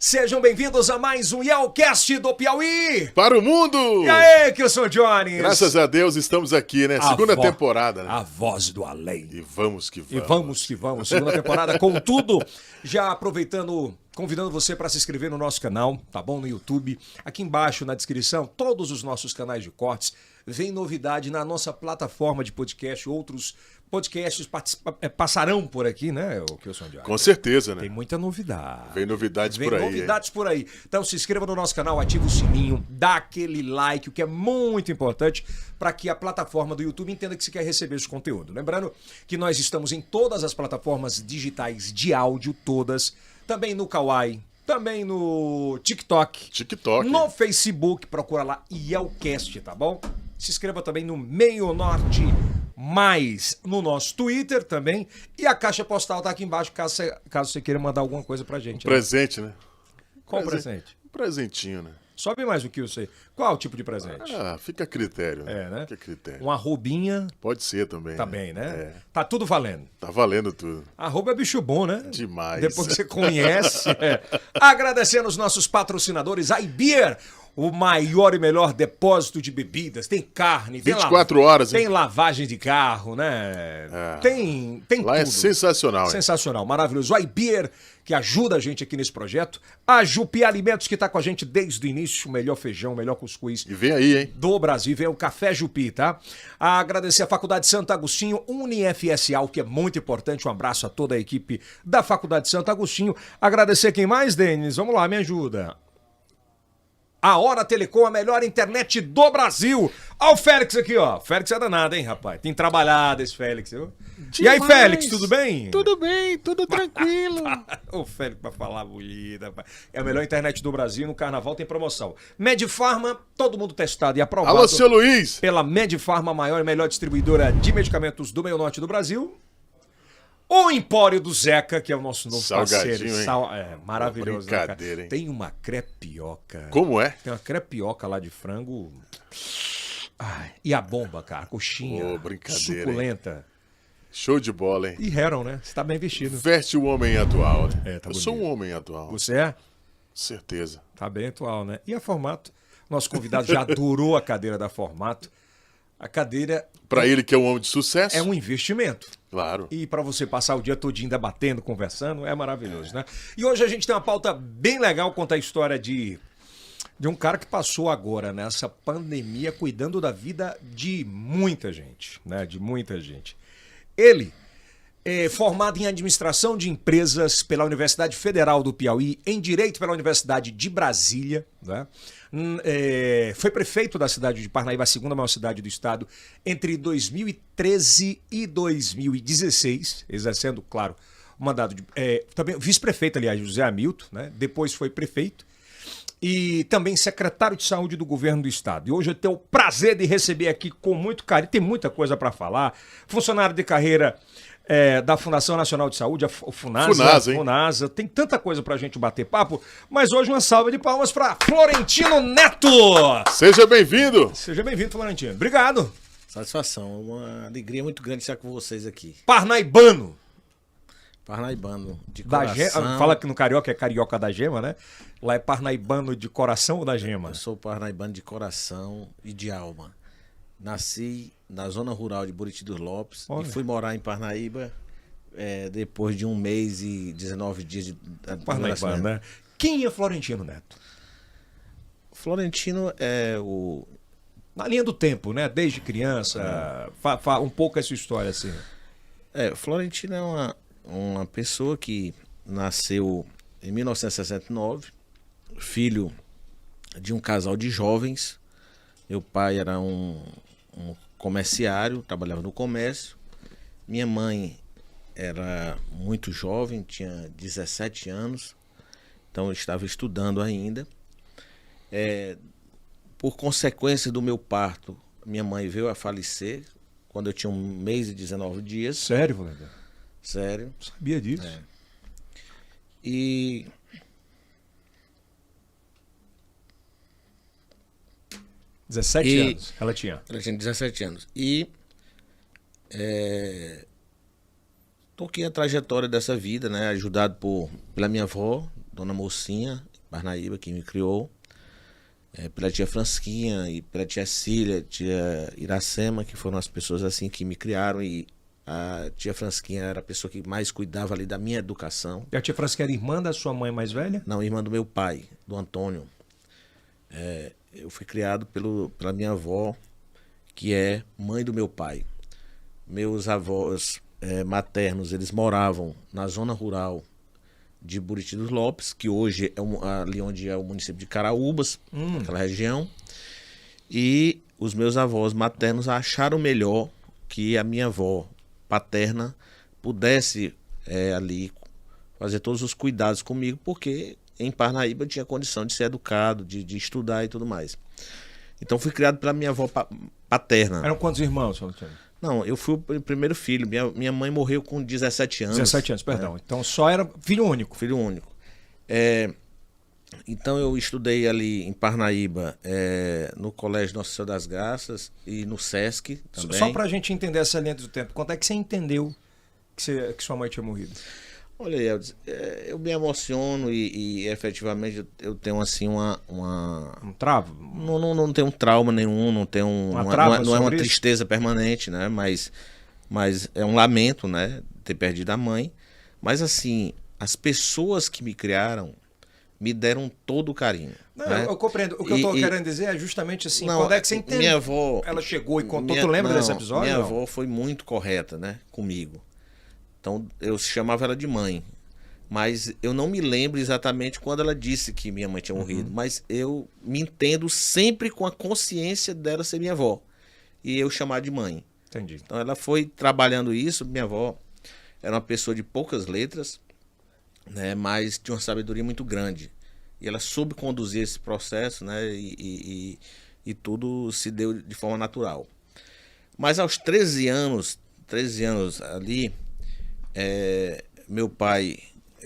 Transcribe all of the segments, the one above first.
Sejam bem-vindos a mais um Yelcast do Piauí! Para o mundo! E aí, que eu sou o Johnny? Graças a Deus estamos aqui, né? Segunda temporada, né? A voz do além. E vamos que vamos. E vamos que vamos. Segunda temporada com tudo. Já aproveitando, convidando você para se inscrever no nosso canal, tá bom? No YouTube. Aqui embaixo na descrição, todos os nossos canais de cortes. Vem novidade na nossa plataforma de podcast. Outros podcasts passarão por aqui, né, o Kilson Diário? Com certeza, né? Tem muita novidade. Vem novidades por aí. Vem novidades por aí. Então se inscreva no nosso canal, ative o sininho, dá aquele like, o que é muito importante para que a plataforma do YouTube entenda que você quer receber esse conteúdo. Lembrando que nós estamos em todas as plataformas digitais de áudio, todas. Também no Kawaii, também no TikTok. No Facebook, procura lá Yelcast, tá bom? Se inscreva também no Meio Norte Mais, no nosso Twitter também. E a caixa postal tá aqui embaixo, caso você queira mandar alguma coisa pra gente. Presente, né? Qual presente? Um presentinho, né? Sobe mais o que eu sei. Qual o tipo de presente? Fica a critério, né? Né? Fica a critério. Uma arrobinha. Pode ser também. Tá bem, né? Tá tudo valendo. Tá valendo tudo. Arroba é bicho bom, né? Demais. Depois que você conhece. Agradecendo os nossos patrocinadores, iBeer, o maior e melhor depósito de bebidas. Tem carne, 24 horas, hein? Tem lavagem de carro, né? Tem lá tudo. É sensacional, hein? Sensacional, maravilhoso. O iBeer, que ajuda a gente aqui nesse projeto. A Jupi Alimentos, que tá com a gente desde o início. O melhor feijão, o melhor cuscuz. E vem aí, hein? Do Brasil, vem o Café Jupi, tá? Agradecer a Faculdade Santo Agostinho, UniFSA, o que é muito importante. Um abraço a toda a equipe da Faculdade Santo Agostinho. Agradecer quem mais, Denis? Vamos lá, me ajuda. A Hora Telecom, a melhor internet do Brasil. Ó o Félix aqui, ó. Félix é danado, hein, rapaz? Tem trabalhado esse Félix, viu? E aí, Félix, tudo bem? Tudo bem, tudo tranquilo. O Félix pra falar bonito, rapaz. É a melhor internet do Brasil, no Carnaval tem promoção. Medifarma, todo mundo testado e aprovado. Alô, seu Luiz! Pela Medifarma, a maior e melhor distribuidora de medicamentos do meio norte do Brasil. O Empório do Zeca, que é o nosso novo parceiro. Maravilhoso. Brincadeira, né, hein? Tem uma crepioca. Como é? Tem uma crepioca lá de frango. Ai, e a bomba, cara. Coxinha. Brincadeira, suculenta. Hein? Show de bola, hein? E Heron, né? Você tá bem vestido. Veste o homem atual, né? Tá Eu bonito. sou um homem atual. Você é? Certeza. Tá bem atual, né? E a Formato? Nosso convidado já adorou a cadeira da Formato. A cadeira... Pra ele que é um homem de sucesso. É um investimento. Claro. E para você passar o dia todinho debatendo, conversando, é maravilhoso, né? E hoje a gente tem uma pauta bem legal, contar a história de um cara que passou agora nessa pandemia cuidando da vida de muita gente, né? De muita gente. Ele é formado em administração de empresas pela Universidade Federal do Piauí, em Direito pela Universidade de Brasília, né? Foi prefeito da cidade de Parnaíba, a segunda maior cidade do estado, entre 2013 e 2016, exercendo, claro, o mandato de... também vice-prefeito, aliás, José Hamilton, né? Depois foi prefeito e também secretário de saúde do governo do estado. E hoje eu tenho o prazer de receber aqui com muito carinho, tem muita coisa para falar, funcionário de carreira da Fundação Nacional de Saúde, a Funasa, tem tanta coisa pra gente bater papo, mas hoje uma salva de palmas pra Florentino Neto! Seja bem-vindo! Seja bem-vindo, Florentino. Obrigado! Satisfação, uma alegria muito grande estar com vocês aqui. Parnaibano de da coração. Fala que no Carioca é carioca da gema, né? Lá é parnaibano de coração ou da gema? Eu sou parnaibano de coração e de alma. Nasci na zona rural de Buriti dos Lopes. Olha. E fui morar em Parnaíba depois de 1 mês e 19 dias de Parnaibano, né? Quem é Florentino Neto? Florentino é o... Na linha do tempo, né? Desde criança. Um pouco essa história, assim. Florentino é uma pessoa que nasceu em 1969, filho de um casal de jovens. Meu pai era um comerciário, trabalhava no comércio. Minha mãe era muito jovem, tinha 17 anos, então eu estava estudando ainda. Por consequência do meu parto, minha mãe veio a falecer quando eu tinha 1 mês e 19 dias. Sério, Valério? Sério. Sabia disso. E... 17 anos ela tinha. Ela tinha 17 anos. E toquei a trajetória dessa vida, né? Ajudado pela minha avó, Dona Mocinha, Parnaíba, que me criou, pela tia Fransquinha e pela tia Cília, tia Iracema, que foram as pessoas assim que me criaram, e a tia Fransquinha era a pessoa que mais cuidava ali da minha educação. E a tia Francisca era irmã da sua mãe mais velha? Não, irmã do meu pai, do Antônio. Eu fui criado pela minha avó, que é mãe do meu pai. Meus avós maternos, eles moravam na zona rural de Buriti dos Lopes, que hoje é ali onde é o município de Caraúbas, aquela região. E os meus avós maternos acharam melhor que a minha avó paterna pudesse ali fazer todos os cuidados comigo, porque em Parnaíba eu tinha condição de ser educado, de estudar e tudo mais. Então fui criado pela minha avó paterna. Eram quantos irmãos, seu Luciano? Não, eu fui o primeiro filho. Minha mãe morreu com 17 anos. 17 anos, perdão. Então só era filho único. Filho único. Então eu estudei ali em Parnaíba, no Colégio Nossa Senhora das Graças e no Sesc também. Só pra gente entender essa linha do tempo, quando é que você entendeu que sua mãe tinha morrido? Olha, Eldes, eu me emociono e efetivamente eu tenho assim uma... Um travo? Não tenho um trauma nenhum, não tenho não é uma tristeza permanente, né? Mas é um lamento, né? Ter perdido a mãe. Mas assim, as pessoas que me criaram me deram todo o carinho. Não, né? eu compreendo. O que eu estou querendo dizer é justamente assim, quando é que você entendeu? Minha avó... Ela chegou e contou, tu lembra desse episódio? Minha avó foi muito correta, né? Comigo. Então eu chamava ela de mãe. Mas eu não me lembro exatamente quando ela disse que minha mãe tinha morrido. Mas eu me entendo sempre com a consciência dela ser minha avó. E eu chamar de mãe. Entendi. Então ela foi trabalhando isso. Minha avó era uma pessoa de poucas letras, né? Mas tinha uma sabedoria muito grande. E ela soube conduzir esse processo, né? E tudo se deu de forma natural. Mas aos 13 anos ali... meu pai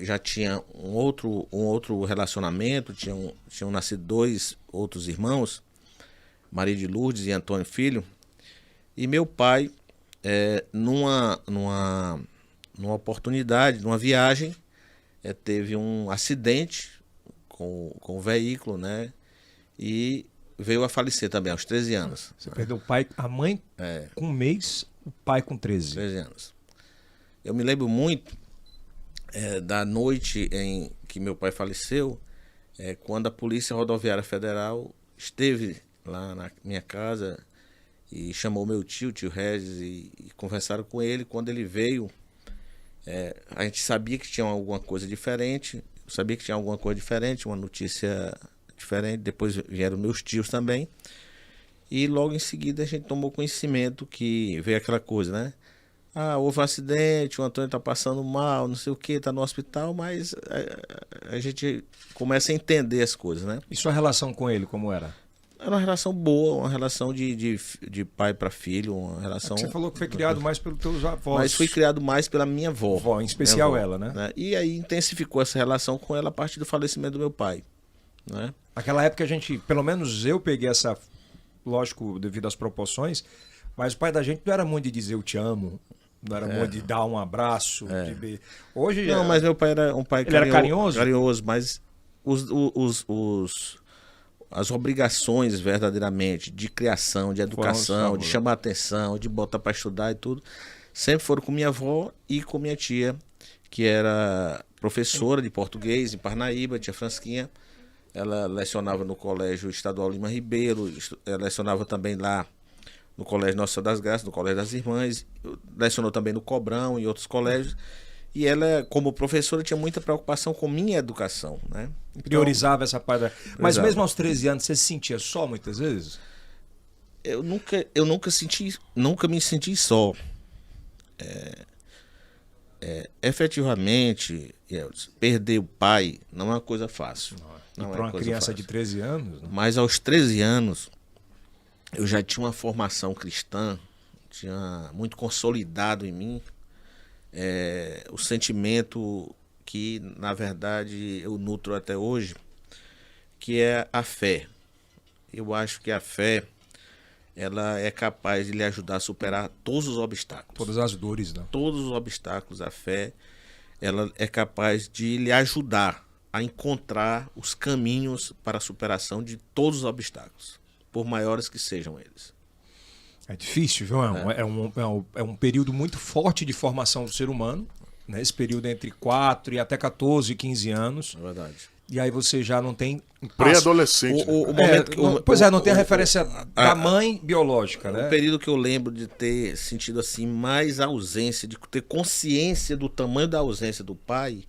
já tinha um outro relacionamento, tinham nascido 2 outros irmãos, Maria de Lourdes e Antônio Filho, e meu pai, numa oportunidade, numa viagem, teve um acidente com o veículo, né, e veio a falecer também aos 13 anos. Você perdeu o pai, a mãe com 1 mês, o pai com 13. 13 anos. Eu me lembro muito da noite em que meu pai faleceu, quando a Polícia Rodoviária Federal esteve lá na minha casa e chamou meu tio Regis, e conversaram com ele. Quando ele veio, a gente sabia que tinha alguma coisa diferente, uma notícia diferente. Depois vieram meus tios também, e logo em seguida a gente tomou conhecimento que veio aquela coisa, né? Houve um acidente, o Antônio está passando mal, não sei o que, está no hospital, mas a gente começa a entender as coisas, né? E sua relação com ele, como era? Era uma relação boa, uma relação de pai para filho, uma relação... Você falou que foi criado mais pelos teus avós. Mas fui criado mais pela minha avó. Vó, em especial avó, ela, né? E aí intensificou essa relação com ela a partir do falecimento do meu pai, né? Naquela época a gente, pelo menos eu peguei essa, lógico, devido às proporções, mas o pai da gente não era muito de dizer eu te amo. Não era muito de dar um abraço. Hoje. Não, mas meu pai era um pai ele era carinhoso? Carinhoso, mas as obrigações verdadeiramente de criação, de educação, de chamar atenção, de botar para estudar e tudo, sempre foram com minha avó e com minha tia, que era professora de português em Parnaíba, tia Fransquinha. Ela lecionava no Colégio Estadual Lima Ribeiro, lecionava também lá no Colégio Nossa Senhora das Graças, no Colégio das Irmãs, lecionou também no Cobrão e outros colégios. E ela, como professora, tinha muita preocupação com minha educação, né? Então, priorizava essa parte. Mas mesmo aos 13 anos, você se sentia só muitas vezes? Eu nunca me senti só. Efetivamente, perder o pai não é uma coisa fácil. Não, para uma criança de 13 anos? Né? Mas aos 13 anos, eu já tinha uma formação cristã, tinha muito consolidado em mim o sentimento que, na verdade, eu nutro até hoje, que é a fé. Eu acho que a fé, ela é capaz de lhe ajudar a superar todos os obstáculos. Todas as dores, né? Todos os obstáculos, a fé, ela é capaz de lhe ajudar a encontrar os caminhos para a superação de todos os obstáculos, por maiores que sejam eles. É difícil, viu? É um período muito forte de formação do ser humano, né? Esse período entre 4 e até 14, 15 anos. É verdade. E aí você já não tem... Pré-adolescente. O Né? momento que- Pois é, não tem a referência da mãe biológica, O né? período que eu lembro de ter sentido assim mais ausência, de ter consciência do tamanho da ausência do pai,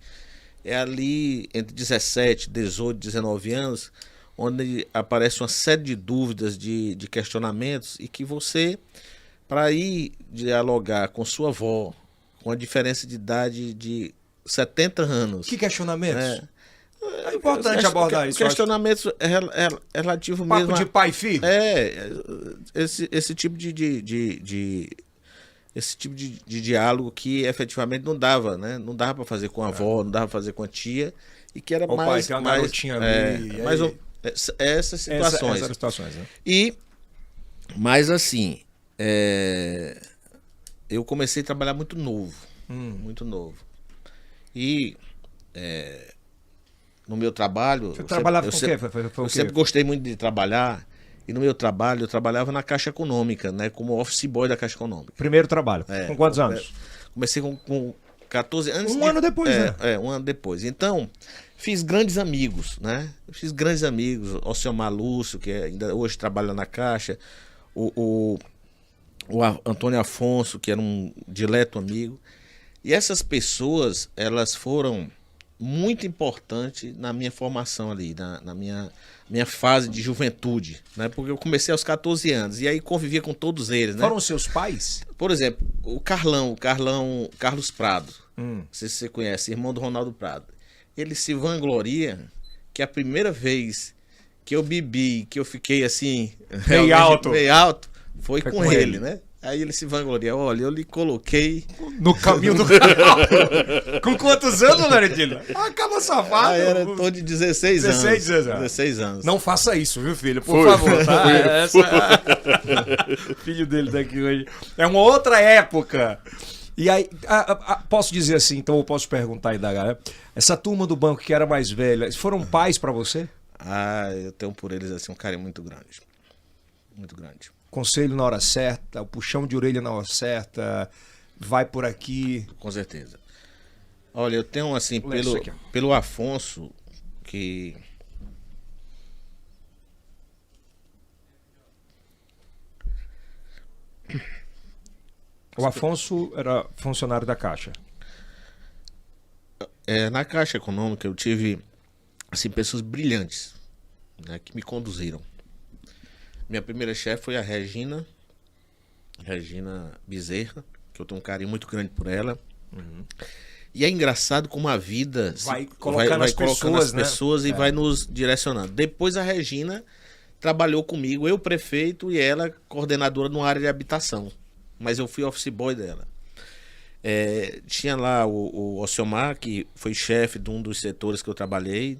é ali entre 17, 18, 19 anos, onde aparece uma série de dúvidas, de questionamentos, e que você, para ir dialogar com sua avó, com a diferença de idade de 70 anos... Que questionamentos? né? É importante abordar isso. Questionamentos relativo Papo mesmo de pai e filho? esse tipo de diálogo que efetivamente não dava, né? Não dava para fazer com a avó, não dava para fazer com a tia, e que era Ô, pai, tem uma garotinha ali, e mais aí? essas situações. Essas situações, né? Mas assim, eu comecei a trabalhar muito novo, muito novo. E no meu trabalho... Você trabalhava com o quê? Foi Eu o quê? sempre gostei muito de trabalhar, e no meu trabalho eu trabalhava na Caixa Econômica, né, como office boy da Caixa Econômica. Primeiro trabalho. Com quantos anos? Comecei com 14 anos. Um ano depois, né? Um ano depois. Então, fiz grandes amigos, né? Fiz grandes amigos, Alcemar Lúcio, que ainda hoje trabalha na Caixa, o Antônio Afonso, que era um dileto amigo. E essas pessoas, elas foram muito importantes na minha formação ali, na minha fase de juventude, né? Porque eu comecei aos 14 anos e aí convivia com todos eles, né? Foram seus pais? Por exemplo, o Carlos Prado, não sei se você conhece, irmão do Ronaldo Prado. Ele se vangloria que a primeira vez que eu bebi, que eu fiquei assim... Meio alto. Meio alto, foi com ele, né? Aí ele se vangloria, olha, eu lhe coloquei... No caminho do Com quantos anos, Laredila? Acaba safado. Era em torno de 16 anos. 16 anos. Não faça isso, viu, filho? Por favor, tá? O filho dele tá aqui hoje. É uma outra época. E aí, posso dizer assim, então eu posso perguntar aí da galera. Essa turma do banco que era mais velha, foram pais pra você? Eu tenho por eles assim um carinho muito grande. Muito grande. Conselho na hora certa, o puxão de orelha na hora certa, vai por aqui. Com certeza. Olha, eu tenho assim, Isso aqui, ó. pelo Afonso, que... O Afonso era funcionário da Caixa. Na Caixa Econômica eu tive assim, pessoas brilhantes, né, que me conduziram. Minha primeira chefe foi a Regina Bezerra, que eu tenho um carinho muito grande por ela. E é engraçado como a vida Vai colocando as pessoas, né? E vai nos direcionando. Depois a Regina trabalhou comigo, eu prefeito e ela coordenadora numa área de habitação. Mas eu fui office boy dela. Tinha lá o Alcemar, que foi chefe de um dos setores que eu trabalhei.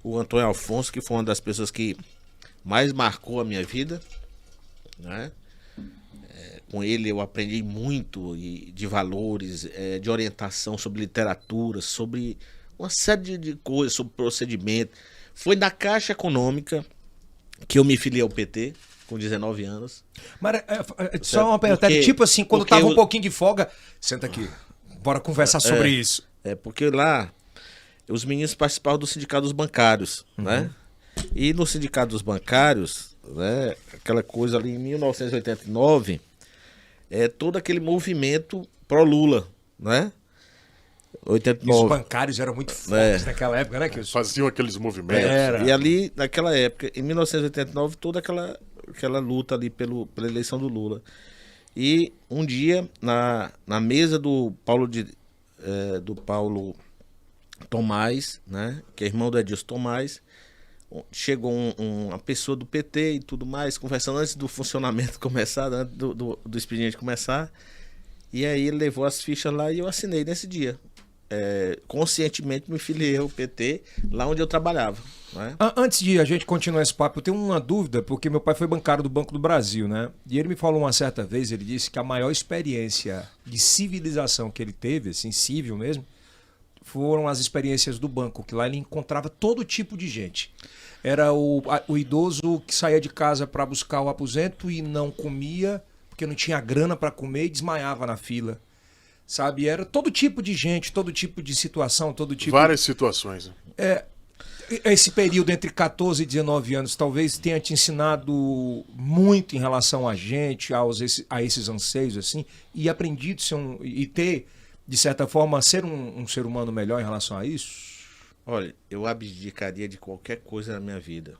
O Antônio Afonso, que foi uma das pessoas que mais marcou a minha vida, né? Com ele eu aprendi muito de valores, de orientação sobre literatura, sobre uma série de coisas, sobre procedimento. Foi na Caixa Econômica que eu me filiei ao PT, com 19 anos. Mas só uma pergunta, tipo assim, quando tava um pouquinho de folga, senta aqui, bora conversar sobre isso. Porque lá os meninos participavam do Sindicato dos Bancários, né? E no Sindicato dos Bancários, né, aquela coisa ali em 1989, todo aquele movimento pró-Lula, né? 89. Os bancários eram muito fortes naquela época, né? Que Faziam aqueles movimentos. Era. E ali, naquela época, em 1989, toda aquela luta ali pela eleição do Lula. E um dia, na mesa do Paulo Tomás, né, que é irmão do Edilson Tomás, chegou uma pessoa do PT e tudo mais, conversando antes do funcionamento começar, antes do expediente começar. E aí ele levou as fichas lá e eu assinei nesse dia. Conscientemente me filiei ao PT, lá onde eu trabalhava. Né? Antes de a gente continuar esse papo, eu tenho uma dúvida, porque meu pai foi bancário do Banco do Brasil, né? E ele me falou uma certa vez, ele disse que a maior experiência de civilização que ele teve, assim, civil mesmo, foram as experiências do banco, que lá ele encontrava todo tipo de gente. Era o idoso que saía de casa para buscar o aposento e não comia, porque não tinha grana para comer e desmaiava na fila. Sabe? Era todo tipo de gente, todo tipo de situação, todo tipo... Várias situações. Né? Esse período entre 14 e 19 anos talvez tenha te ensinado muito em relação a gente, a esses anseios, assim, e aprendido e ter, de certa forma, ser um ser humano melhor em relação a isso? Olha, eu abdicaria de qualquer coisa na minha vida,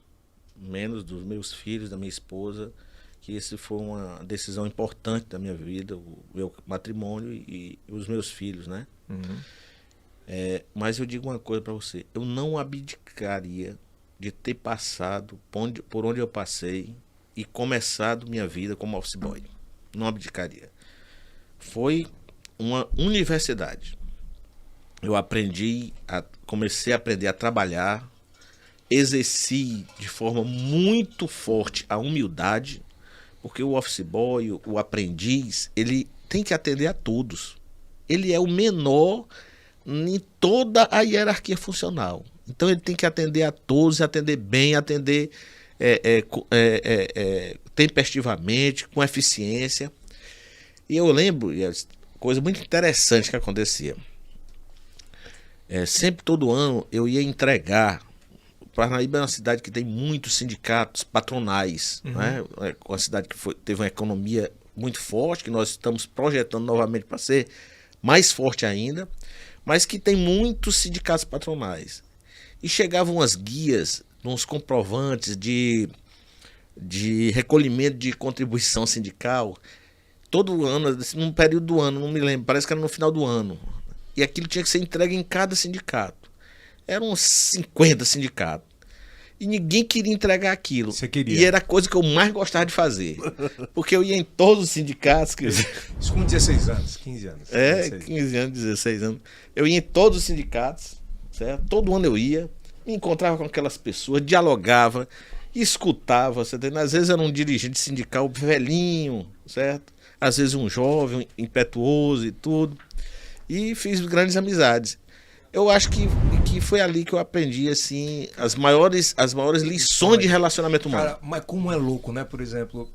menos dos meus filhos, da minha esposa, que esse foi uma decisão importante da minha vida, o meu matrimônio e os meus filhos, né? Uhum. Mas eu digo uma coisa para você, eu não abdicaria de ter passado por onde eu passei e começado minha vida como office boy. Não abdicaria. Foi uma universidade. Eu comecei a aprender a trabalhar, exerci de forma muito forte a humildade, porque o office boy, o aprendiz, ele tem que atender a todos. Ele é o menor em toda a hierarquia funcional. Então ele tem que atender a todos, atender bem, atender tempestivamente, com eficiência. E eu lembro, coisa muito interessante que acontecia. Sempre, todo ano, eu ia entregar. Parnaíba é uma cidade que tem muitos sindicatos patronais, né? É uma cidade que teve uma economia muito forte, que nós estamos projetando novamente para ser mais forte ainda, mas que tem muitos sindicatos patronais. E chegavam umas guias, uns comprovantes de recolhimento de contribuição sindical, todo ano, num período do ano, não me lembro, parece que era no final do ano. E aquilo tinha que ser entregue em cada sindicato. Eram uns 50 sindicatos. E ninguém queria entregar aquilo. Você queria. E era a coisa que eu mais gostava de fazer. Porque eu ia em todos os sindicatos. Isso com 16 anos, 15 anos. 15 anos, 16 anos. Eu ia em todos os sindicatos, certo? Todo ano eu ia, me encontrava com aquelas pessoas, dialogava, escutava. Você entende? Às vezes era um dirigente sindical velhinho, certo? Às vezes um jovem, impetuoso e tudo. E fiz grandes amizades. Eu acho que foi ali que eu aprendi assim as maiores lições de relacionamento humano. Cara, mas como é louco, né? Por exemplo,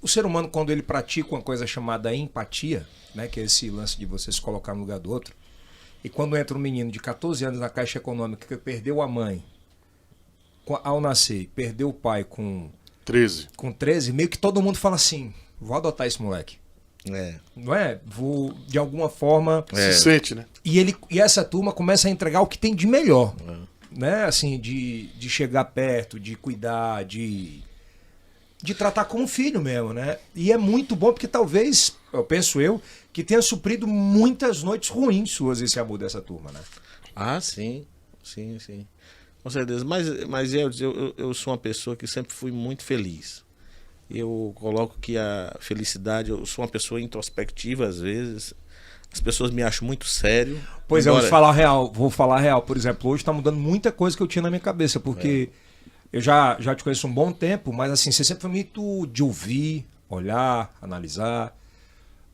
o ser humano, quando ele pratica uma coisa chamada empatia, né? Que é esse lance de você se colocar no lugar do outro. E quando entra um menino de 14 anos na Caixa Econômica que perdeu a mãe ao nascer, perdeu o pai com 13, meio que todo mundo fala assim: vou adotar esse moleque. Não é? Vou, de alguma forma... Se sente, né? E essa turma começa a entregar o que tem de melhor. Né? Assim, de chegar perto, de cuidar, de tratar como filho mesmo, né? E é muito bom porque talvez, penso eu, que tenha suprido muitas noites ruins suas esse amor dessa turma, né? Ah, sim. Sim. Com certeza. Mas eu sou uma pessoa que sempre fui muito feliz. Eu coloco que a felicidade, eu sou uma pessoa introspectiva às vezes, as pessoas me acham muito sério. Pois embora... vou falar real, por exemplo, hoje está mudando muita coisa que eu tinha na minha cabeça, porque eu já te conheço um bom tempo, mas assim, você sempre foi muito de ouvir, olhar, analisar.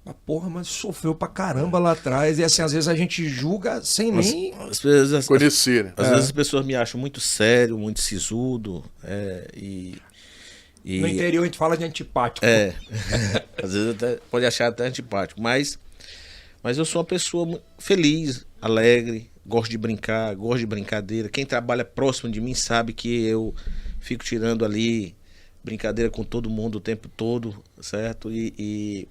Mas porra, mas sofreu pra caramba lá atrás, e assim, às vezes a gente julga sem nem conhecer, né? Às vezes as pessoas me acham muito sério, muito sisudo, no interior a gente fala de antipático. Às vezes pode achar até antipático, mas eu sou uma pessoa feliz, alegre, gosto de brincar, gosto de brincadeira. Quem trabalha próximo de mim sabe que eu fico tirando ali brincadeira com todo mundo o tempo todo, certo? E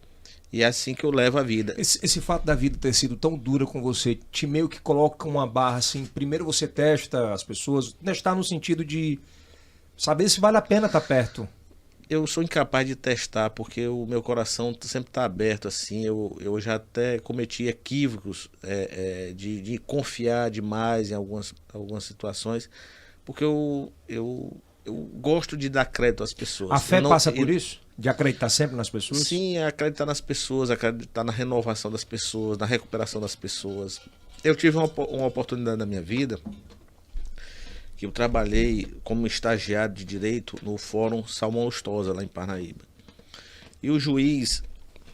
é assim que eu levo a vida. Esse fato da vida ter sido tão dura com você, te meio que coloca uma barra assim, primeiro você testa as pessoas, testar no sentido de saber se vale a pena estar perto. Eu sou incapaz de testar, porque o meu coração sempre está aberto assim. Eu já até cometi equívocos de confiar demais em algumas situações, porque eu gosto de dar crédito às pessoas. A fé passa por isso? De acreditar sempre nas pessoas? Sim, acreditar nas pessoas, acreditar na renovação das pessoas, na recuperação das pessoas. Eu tive uma oportunidade na minha vida que eu trabalhei como estagiário de direito no Fórum Salmão Lustosa, lá em Parnaíba. E o juiz,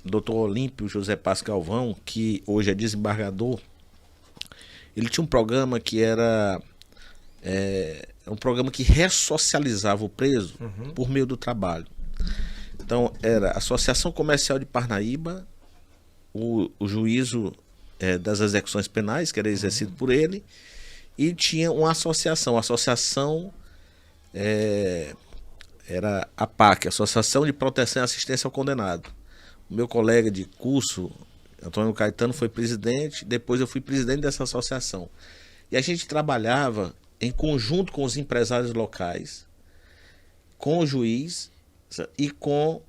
Dr. Olímpio José Paz Galvão, que hoje é desembargador, ele tinha um programa que era um programa que ressocializava o preso por meio do trabalho. Então, era a Associação Comercial de Parnaíba, o juízo das execuções penais, que era exercido por ele, e tinha uma associação. A associação era a APAC, Associação de Proteção e Assistência ao Condenado. O meu colega de curso, Antônio Caetano, foi presidente, depois eu fui presidente dessa associação. E a gente trabalhava em conjunto com os empresários locais, com o juiz e com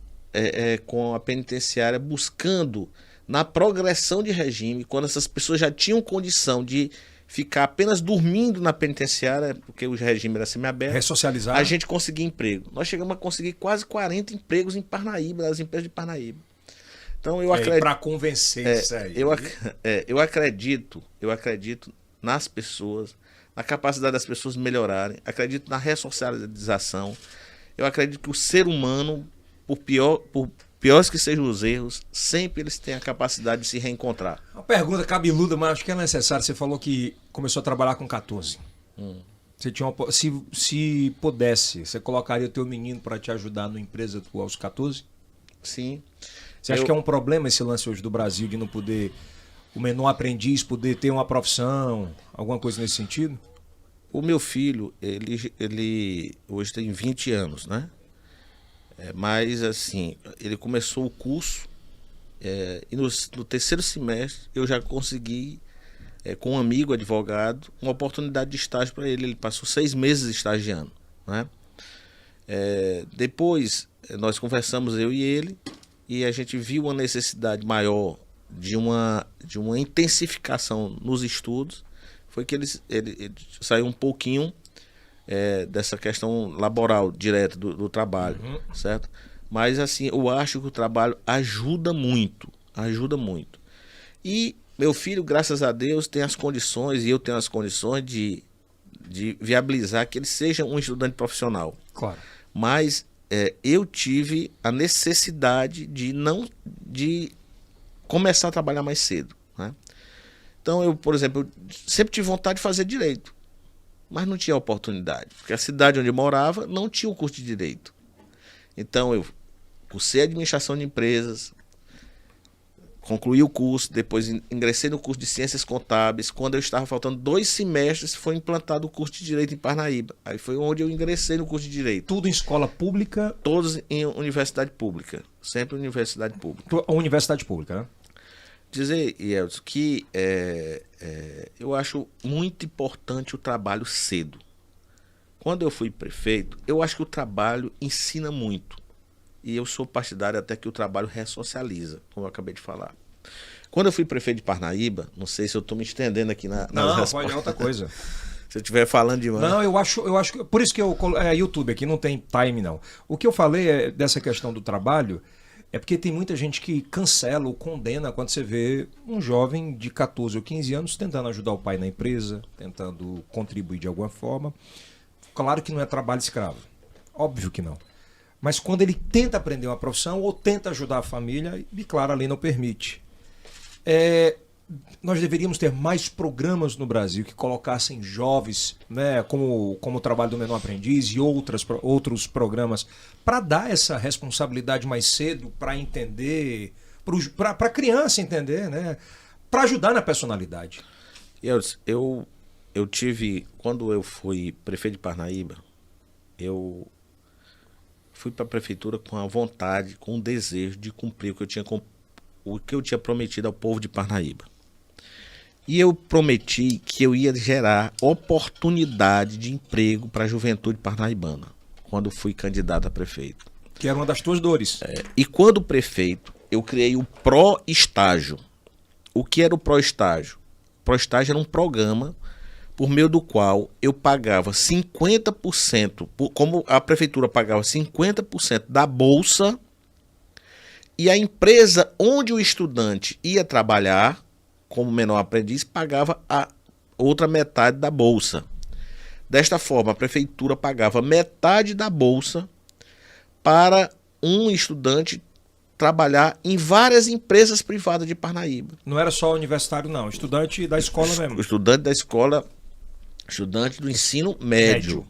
a penitenciária, buscando na progressão de regime, quando essas pessoas já tinham condição de ficar apenas dormindo na penitenciária, porque o regime era semiaberto, ressocializar, a gente conseguia emprego. Nós chegamos a conseguir quase 40 empregos em Parnaíba, nas empresas de Parnaíba. Então eu acredito para convencer isso aí. Eu acredito nas pessoas, na capacidade das pessoas melhorarem, acredito na ressocialização. Eu acredito que o ser humano, por piores que sejam os erros, sempre eles têm a capacidade de se reencontrar. Uma pergunta cabeluda, mas acho que é necessário. Você falou que começou a trabalhar com 14. Você tinha se pudesse, você colocaria o teu menino para te ajudar numa empresa tua aos 14? Sim. Você acha que é um problema esse lance hoje do Brasil de não poder, o menor aprendiz poder ter uma profissão, alguma coisa nesse sentido? O meu filho, ele hoje tem 20 anos, né? Mas assim, ele começou o curso e no terceiro semestre eu já consegui, com um amigo advogado, uma oportunidade de estágio para ele. Ele passou 6 meses estagiando, né? Depois nós conversamos, eu e ele, e a gente viu uma necessidade maior de uma intensificação nos estudos. Foi que ele saiu um pouquinho dessa questão laboral direta do trabalho, certo? Mas assim, eu acho que o trabalho ajuda muito. E meu filho, graças a Deus, tem as condições, e eu tenho as condições de viabilizar que ele seja um estudante profissional. Claro. Mas eu tive a necessidade de começar a trabalhar mais cedo, né? Então eu, por exemplo, eu sempre tive vontade de fazer direito, mas não tinha oportunidade, porque a cidade onde eu morava não tinha o curso de direito. Então eu cursei administração de empresas, concluí o curso, depois ingressei no curso de ciências contábeis. Quando eu estava faltando 2 semestres, foi implantado o curso de direito em Parnaíba. Aí foi onde eu ingressei no curso de direito. Tudo em escola pública? Todos em universidade pública, sempre universidade pública. Universidade pública, né? Dizer, Yeltsin, que eu acho muito importante o trabalho cedo. Quando eu fui prefeito, eu acho que o trabalho ensina muito. E eu sou partidário até que o trabalho ressocializa, como eu acabei de falar. Quando eu fui prefeito de Parnaíba, não sei se eu estou me estendendo aqui nas respostas. Pode é outra coisa. Se eu estiver falando demais. Não, eu acho que por isso que YouTube aqui não tem time, não. O que eu falei dessa questão do trabalho é porque tem muita gente que cancela ou condena quando você vê um jovem de 14 ou 15 anos tentando ajudar o pai na empresa, tentando contribuir de alguma forma. Claro que não é trabalho escravo. Óbvio que não. Mas quando ele tenta aprender uma profissão ou tenta ajudar a família, e claro, a lei não permite. Nós deveríamos ter mais programas no Brasil que colocassem jovens, né, como o trabalho do menor aprendiz e outros programas, para dar essa responsabilidade mais cedo, para entender, para a criança entender, né, para ajudar na personalidade. Eu tive, quando eu fui prefeito de Parnaíba, eu fui para a prefeitura com a vontade, com o desejo de cumprir o que eu tinha prometido ao povo de Parnaíba. E eu prometi que eu ia gerar oportunidade de emprego para a juventude parnaibana, quando fui candidato a prefeito. Que era uma das tuas dores. E quando prefeito, eu criei o Pró-Estágio. O que era o Pró-Estágio? O Pró-Estágio era um programa por meio do qual eu pagava 50%, como a prefeitura pagava 50% da bolsa, e a empresa onde o estudante ia trabalhar, como menor aprendiz, pagava a outra metade da bolsa. Desta forma, a prefeitura pagava metade da bolsa para um estudante trabalhar em várias empresas privadas de Parnaíba. Não era só universitário, não. Estudante da escola mesmo. Estudante da escola, estudante do ensino médio.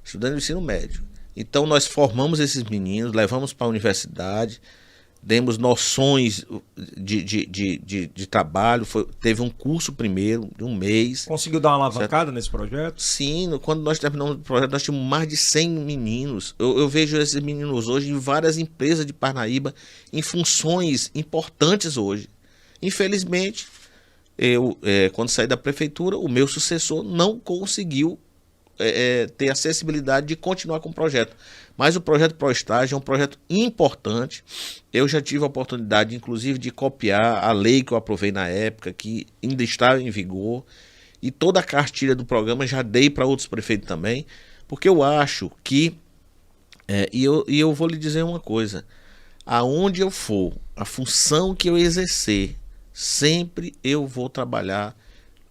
Estudante do ensino médio. Então nós formamos esses meninos, levamos para a universidade, demos noções de trabalho, teve um curso primeiro, de um mês. Conseguiu dar uma alavancada nesse projeto? Sim, quando nós terminamos o projeto, nós tínhamos mais de 100 meninos. Eu vejo esses meninos hoje em várias empresas de Parnaíba, em funções importantes hoje. Infelizmente, quando saí da prefeitura, o meu sucessor não conseguiu ter acessibilidade de continuar com o projeto. Mas o projeto Proestágio é um projeto importante. Eu já tive a oportunidade, inclusive, de copiar a lei que eu aprovei na época, que ainda está em vigor, e toda a cartilha do programa já dei para outros prefeitos também, porque eu acho que, eu vou lhe dizer uma coisa, aonde eu for, a função que eu exercer, sempre eu vou trabalhar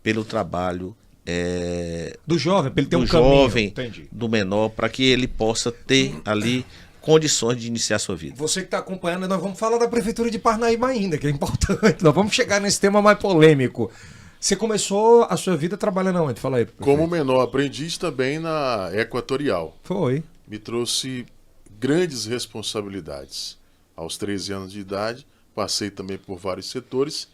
pelo trabalho do jovem, para ele ter um jovem, caminho. do menor, para que ele possa ter ali condições de iniciar sua vida. Você que está acompanhando, nós vamos falar da Prefeitura de Parnaíba ainda, que é importante. Nós vamos chegar nesse tema mais polêmico. Você começou a sua vida trabalhando onde? Fala aí. Prefeito. Como menor aprendiz também na Equatorial. Foi. Me trouxe grandes responsabilidades. Aos 13 anos de idade, passei também por vários setores.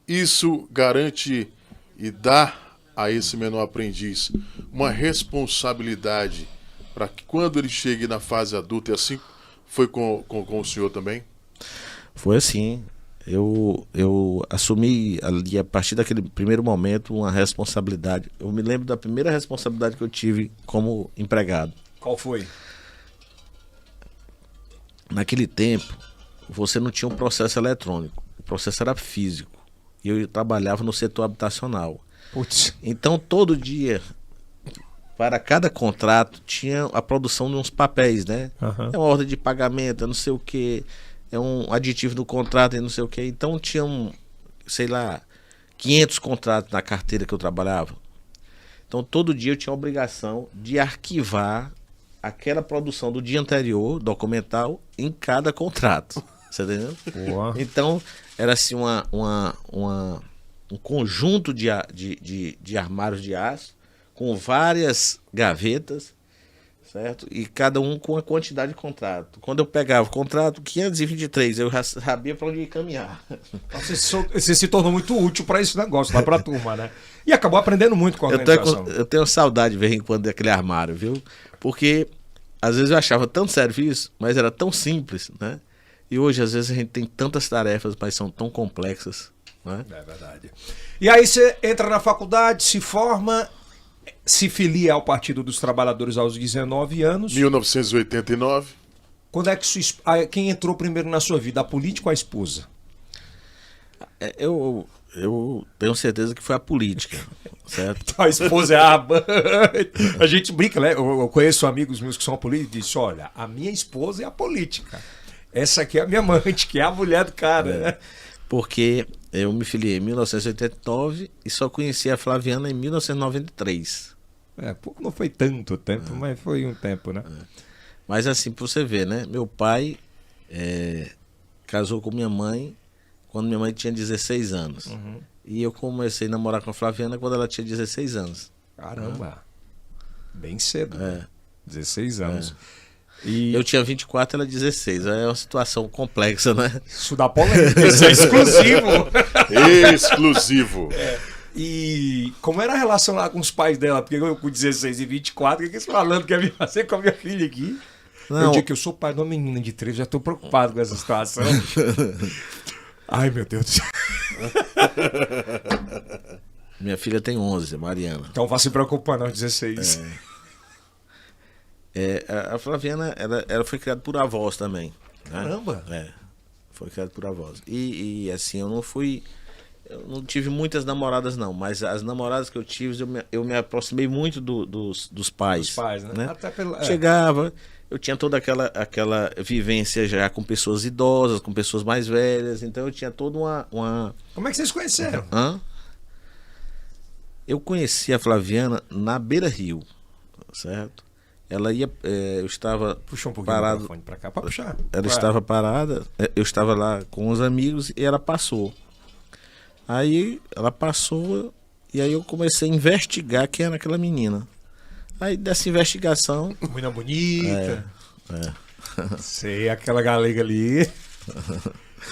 Isso garante e dá a esse menor aprendiz uma responsabilidade para que quando ele chegue na fase adulta, e assim foi com o senhor também? Foi assim. Eu assumi ali, a partir daquele primeiro momento, uma responsabilidade. Eu me lembro da primeira responsabilidade que eu tive como empregado. Qual foi? Naquele tempo, você não tinha um processo eletrônico. O processo era físico. E eu trabalhava no setor habitacional. Putz. Então, todo dia, para cada contrato, tinha a produção de uns papéis, né? Uhum. É uma ordem de pagamento, é não sei o quê, é um aditivo do contrato, é não sei o quê. Então, tinham, sei lá, 500 contratos na carteira que eu trabalhava. Então, todo dia eu tinha a obrigação de arquivar aquela produção do dia anterior, documental, em cada contrato. Você entendeu? Boa. Então, era assim um conjunto de armários de aço com várias gavetas, certo? E cada um com a quantidade de contrato. Quando eu pegava o contrato 523, eu já sabia para onde ia caminhar. Você se tornou muito útil para esse negócio, lá para a turma, né? E acabou aprendendo muito com a organização. Eu tenho saudade de vez em quando daquele armário, viu? Porque às vezes eu achava tão serviço, mas era tão simples, né? E hoje às vezes a gente tem tantas tarefas, mas são tão complexas. É verdade. E aí você entra na faculdade, se forma, se filia ao Partido dos Trabalhadores aos 19 anos. 1989. Quando é que quem entrou primeiro na sua vida, a política ou a esposa? Eu tenho certeza que foi a política, certo? A esposa é a amante. A gente brinca, né? Eu conheço amigos meus que são políticos e disse, olha, a minha esposa é a política. Essa aqui é a minha amante, que é a mulher do cara, né? Porque eu me filiei em 1989 e só conheci a Flaviana em 1993. Pouco não foi tanto tempo, mas foi um tempo, né? Mas assim, pra você ver, né? Meu pai casou com minha mãe quando minha mãe tinha 16 anos. Uhum. E eu comecei a namorar com a Flaviana quando ela tinha 16 anos. Caramba! Bem cedo, né? 16 anos. E eu tinha 24, ela 16. É uma situação complexa, né? Isso dá polêmica, isso é exclusivo. Exclusivo. E como era a relação lá com os pais dela? Porque eu com 16 e 24, o que eles falando que ia me fazer com a minha filha aqui? Não. Eu digo que eu sou pai de uma menina de 13, já estou preocupado com essa situação. Ai, meu Deus do céu. Minha filha tem 11, Mariana. Então vá se preocupar, não, 16. A Flaviana, ela foi criada por avós também. Né? Caramba! Foi criada por avós. E assim, eu não tive muitas namoradas não, mas as namoradas que eu tive, eu me aproximei muito dos pais. Dos pais, né? Até Chegava, eu tinha toda aquela vivência já com pessoas idosas, com pessoas mais velhas, então eu tinha toda uma... Como é que vocês conheceram? Eu conheci a Flaviana na Beira Rio, certo? ela ia, eu estava Puxa um pouquinho o parado, microfone pra cá, pra puxar. ela estava parada, eu estava lá com os amigos e ela passou. Aí ela passou e aí eu comecei a investigar quem era aquela menina. Aí dessa investigação, Menina bonita. Sei, aquela galega ali.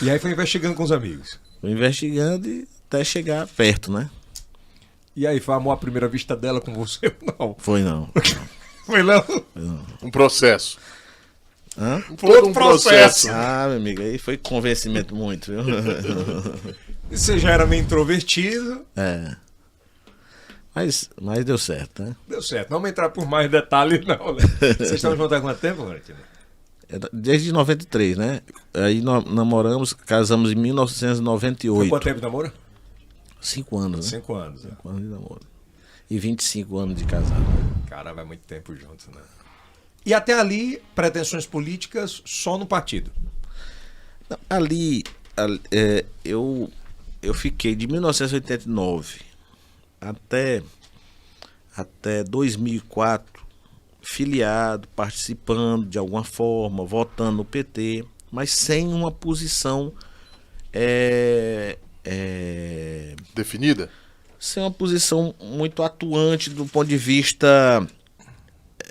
E aí foi investigando com os amigos. fui investigando e até chegar perto, né? E aí, foi amor à primeira vista dela com você ou não? Foi não. Foi não? Um processo. Hã? Todo um processo. Ah, meu amigo, aí foi convencimento muito, viu? Você já era meio introvertido. É. Mas deu certo, né? Deu certo. Não vamos entrar por mais detalhes, não, né? Vocês estão juntos há quanto tempo, Valentina? Desde 93, né? Aí namoramos, casamos em Foi 1998. quanto tempo de namoro? 5 anos, né? 5 anos. Né? 5 anos de namoro. E 25 anos de casado. Cara, vai muito tempo juntos, né? E até ali, pretensões políticas só no partido. Não, eu fiquei de 1989 até 2004 filiado, participando de alguma forma, votando no PT, mas sem uma posição Definida? sem uma posição muito atuante do ponto de vista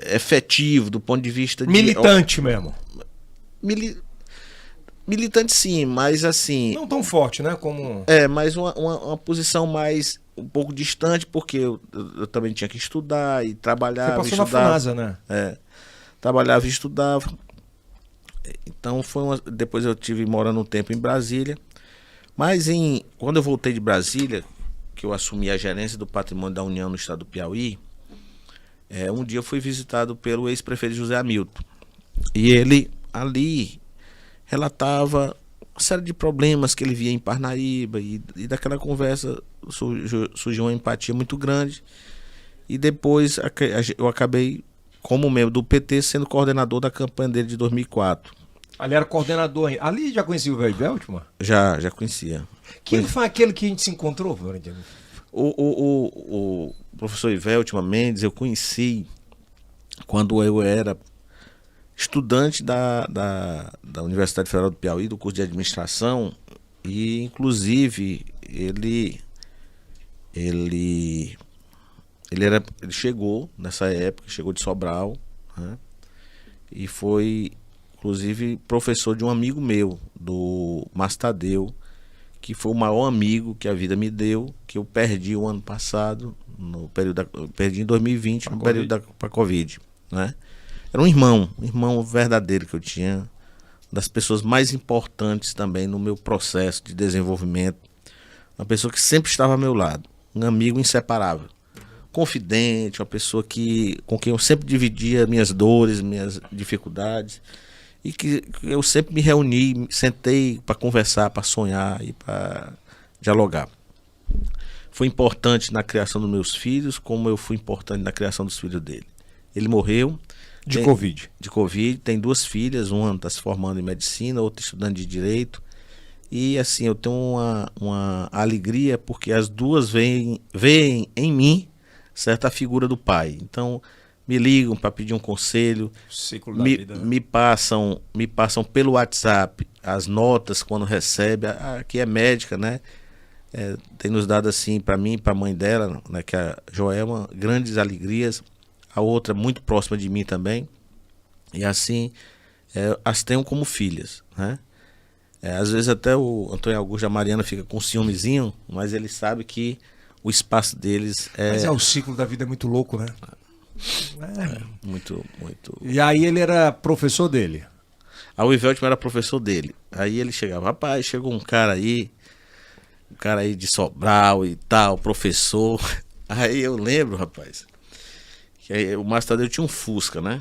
efetivo, do ponto de vista Militante mesmo. Militante sim, mas assim, Não tão forte, né? Como. mas uma posição mais um pouco distante, porque eu também tinha que estudar e Você trabalhar, passou na estudar. FUNASA, né? Trabalhava e estudava. Então depois eu tive morando um tempo em Brasília. Mas quando eu voltei de Brasília, que eu assumi a gerência do patrimônio da União no estado do Piauí, um dia eu fui visitado pelo ex-prefeito José Hamilton. E ele ali relatava uma série de problemas que ele via em Parnaíba, e daquela conversa surgiu uma empatia muito grande. E depois eu acabei, como membro do PT, sendo coordenador da campanha dele de 2004. Ali era coordenador ainda. Ali já conhecia o velho Beltman? Já conhecia. Quem foi aquele que a gente se encontrou, Valentina? O professor Iveltman Mendes eu conheci quando eu era estudante da Universidade Federal do Piauí, do curso de administração, e inclusive ele chegou nessa época, chegou de Sobral, né? E foi inclusive professor de um amigo meu, do Mastadeu, que foi o maior amigo que a vida me deu, que eu perdi o ano passado, perdi em 2020, no período da Covid, né? Era um irmão verdadeiro que eu tinha, uma das pessoas mais importantes também no meu processo de desenvolvimento, uma pessoa que sempre estava ao meu lado, um amigo inseparável, confidente, uma pessoa com quem eu sempre dividia minhas dores, minhas dificuldades, e que eu sempre me reuni, sentei para conversar, para sonhar e para dialogar. Foi importante na criação dos meus filhos, como eu fui importante na criação dos filhos dele. Ele morreu De Covid. De Covid, tem 2 filhas, uma está se formando em medicina, outra estudando de direito. E assim, eu tenho uma alegria porque as duas veem em mim certa figura do pai. Então, me ligam para pedir um conselho, Ciclo da vida, né? me passam pelo WhatsApp as notas quando recebe. Aqui é médica, né? Tem nos dado assim para mim, para a mãe dela, né, que é a Joelma, grandes alegrias. A outra muito próxima de mim também. E assim, as tenho como filhas, né? Às vezes até o Antônio Augusto e a Mariana fica com ciúmezinho, mas ele sabe que o espaço deles Mas o ciclo da vida é muito louco, né? muito. E aí ele era professor dele. O Iveltman era professor dele. Aí ele chegava, rapaz, chegou um cara aí de Sobral e tal, professor. Aí eu lembro, rapaz, que aí, o Mastadeu tinha um Fusca, né?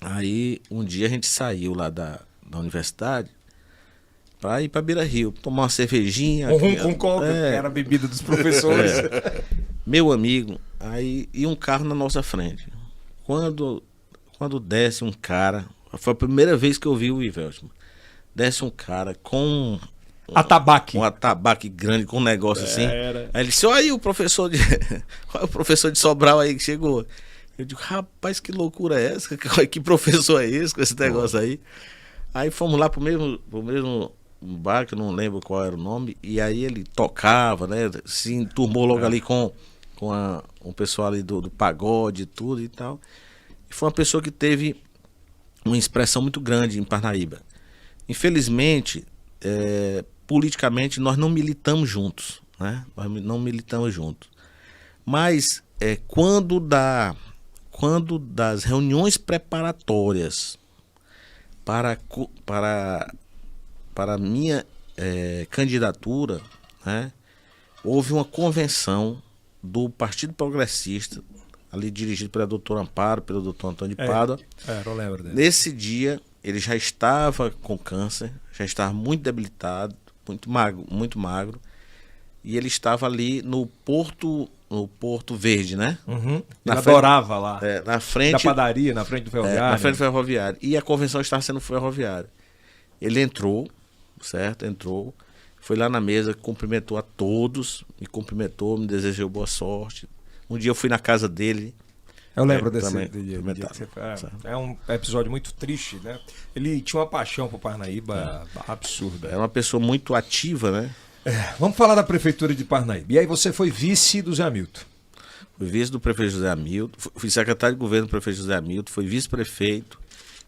Aí um dia a gente saiu lá da universidade pra ir pra Beira Rio, tomar uma cervejinha. Com coca, que era a bebida dos professores. Meu amigo, aí ia um carro na nossa frente. Quando desce um cara, foi a primeira vez que eu vi o Iveltman. Desce um cara com Atabaque. um atabaque grande, com um negócio assim. Aí ele disse, olha aí o professor de Sobral aí que chegou. Eu digo, rapaz, que loucura é essa? Que professor é esse com esse negócio aí? Aí fomos lá pro mesmo bar, que eu não lembro qual era o nome, e aí ele tocava, né? Se enturmou logo ali com o pessoal ali do pagode e tudo e tal. E foi uma pessoa que teve uma expressão muito grande em Parnaíba. Infelizmente, politicamente, nós não militamos juntos, né? Nós não militamos juntos. Mas quando das reuniões preparatórias para a minha candidatura, né, houve uma convenção do Partido Progressista, ali dirigido pela doutora Amparo, pelo doutor Antônio de Pádua. Eu lembro dele. Nesse dia, ele já estava com câncer, já estava muito debilitado, muito magro, e ele estava ali no Porto Verde, né? Uhum. Na Ele frente- adorava lá. Na frente Da padaria, na frente do ferroviário. na frente do ferroviário. E a convenção estava sendo ferroviária. Ele entrou, certo? Entrou, foi lá na mesa, cumprimentou a todos, me cumprimentou, me desejou boa sorte. Um dia eu fui na casa dele. Eu lembro também desse dia cumprimentava. que você foi. É um episódio muito triste, né? Ele tinha uma paixão por Parnaíba absurda. Era uma pessoa muito ativa, né? Vamos falar da prefeitura de Parnaíba. E aí você foi vice do Zé Hamilton. Fui vice do prefeito José Hamilton, fui secretário de governo do prefeito José Hamilton, fui vice-prefeito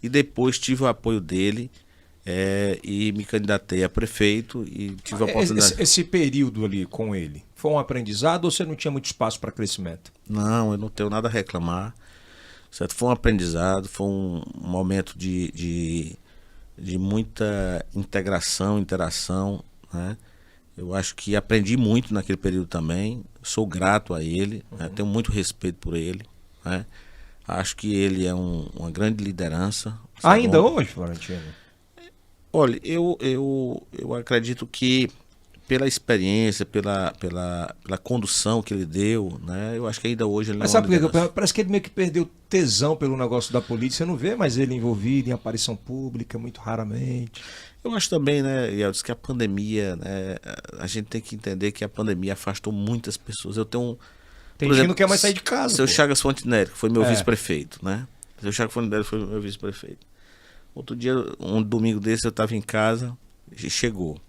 e depois tive o apoio dele e me candidatei a prefeito e tive a oportunidade. Esse período ali com ele, foi um aprendizado ou você não tinha muito espaço para crescimento? Não, eu não tenho nada a reclamar. Certo? Foi um aprendizado, foi um momento de muita integração, interação, né? Eu acho que aprendi muito naquele período também. Sou grato a ele, né? Tenho muito respeito por ele, né? Acho que ele é uma grande liderança. Ainda sabe? hoje, Florentino? Olha, eu acredito que pela experiência, pela condução que ele deu, né? Eu acho que ainda hoje ele Mas não é sabe uma por que eu liderança. penso? Parece que ele meio que perdeu tesão pelo negócio da política. Você não vê mais ele envolvido em aparição pública, muito raramente. Eu acho também, né, Yeltsin, que a pandemia, né, a gente tem que entender que a pandemia afastou muitas pessoas. Eu tenho Tem por gente que exemplo, não quer mais sair de casa. Seu pô. Chagas Fontenelle, que foi meu É. vice-prefeito, né? Seu Chagas Fontenelle foi meu vice-prefeito. Outro dia, um domingo desse, eu estava em casa e chegou.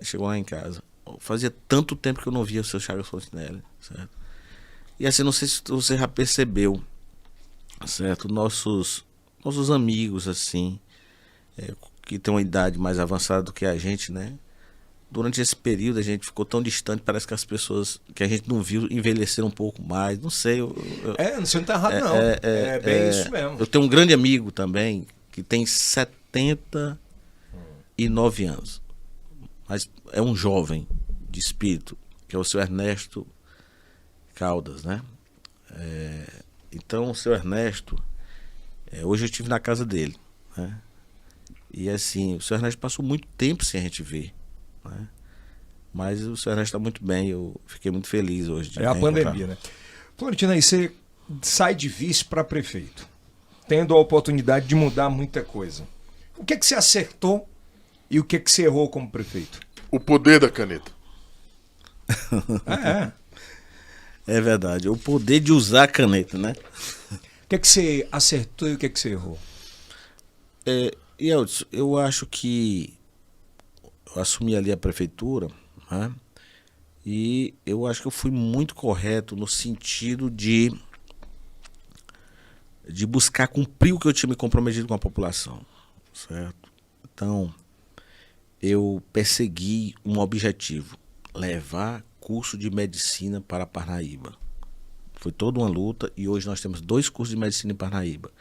Chegou lá em casa. Fazia tanto tempo que eu não via o seu Chagas Fontenelle, certo? E assim, não sei se você já percebeu, certo? Nossos amigos, assim, que tem uma idade mais avançada do que a gente, né? Durante esse período a gente ficou tão distante, parece que as pessoas que a gente não viu envelheceram um pouco mais, não sei. Você não tá errado, não. É bem isso mesmo. Eu tenho um grande amigo também que tem 79 anos, mas é um jovem de espírito, que é o seu Ernesto Caldas, né? Então, o seu Ernesto, hoje eu estive na casa dele, né? E assim, o seu Ernesto passou muito tempo sem a gente ver, né? Mas o seu Ernesto está muito bem, eu fiquei muito feliz hoje. É a pandemia, né? Florentino, aí você sai de vice para prefeito, tendo a oportunidade de mudar muita coisa. O que você acertou e o que você errou como prefeito? O poder da caneta. É verdade, o poder de usar a caneta, né? O que você acertou e o que você errou? Yeltsin, eu acho que eu assumi ali a prefeitura, né? E eu acho que eu fui muito correto no sentido de buscar cumprir o que eu tinha me comprometido com a população, certo? Então, eu persegui um objetivo, levar curso de medicina para Parnaíba. Foi toda uma luta e hoje nós temos 2 cursos de medicina em Parnaíba.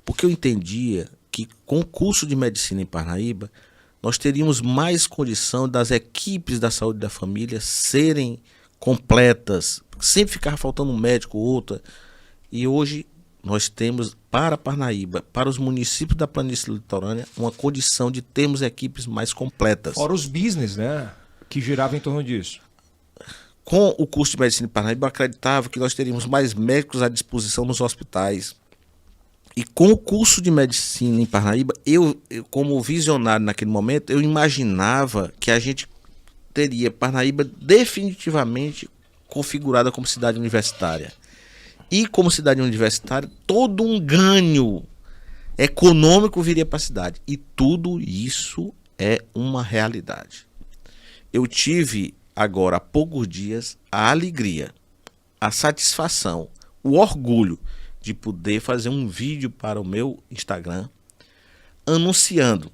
Porque eu entendia que com o curso de medicina em Parnaíba, nós teríamos mais condição das equipes da saúde da família serem completas. Sempre ficava faltando um médico ou outro. E hoje nós temos para Parnaíba, para os municípios da planície litorânea, uma condição de termos equipes mais completas. Fora os business, né? Que giravam em torno disso. Com o curso de medicina em Parnaíba, eu acreditava que nós teríamos mais médicos à disposição nos hospitais. E com o curso de medicina em Parnaíba, eu como visionário naquele momento, eu imaginava que a gente teria Parnaíba definitivamente configurada como cidade universitária. e como cidade universitária, todo um ganho econômico viria para a cidade. E tudo isso é uma realidade. Eu tive agora há poucos dias a alegria, a satisfação, o orgulho de poder fazer um vídeo para o meu Instagram anunciando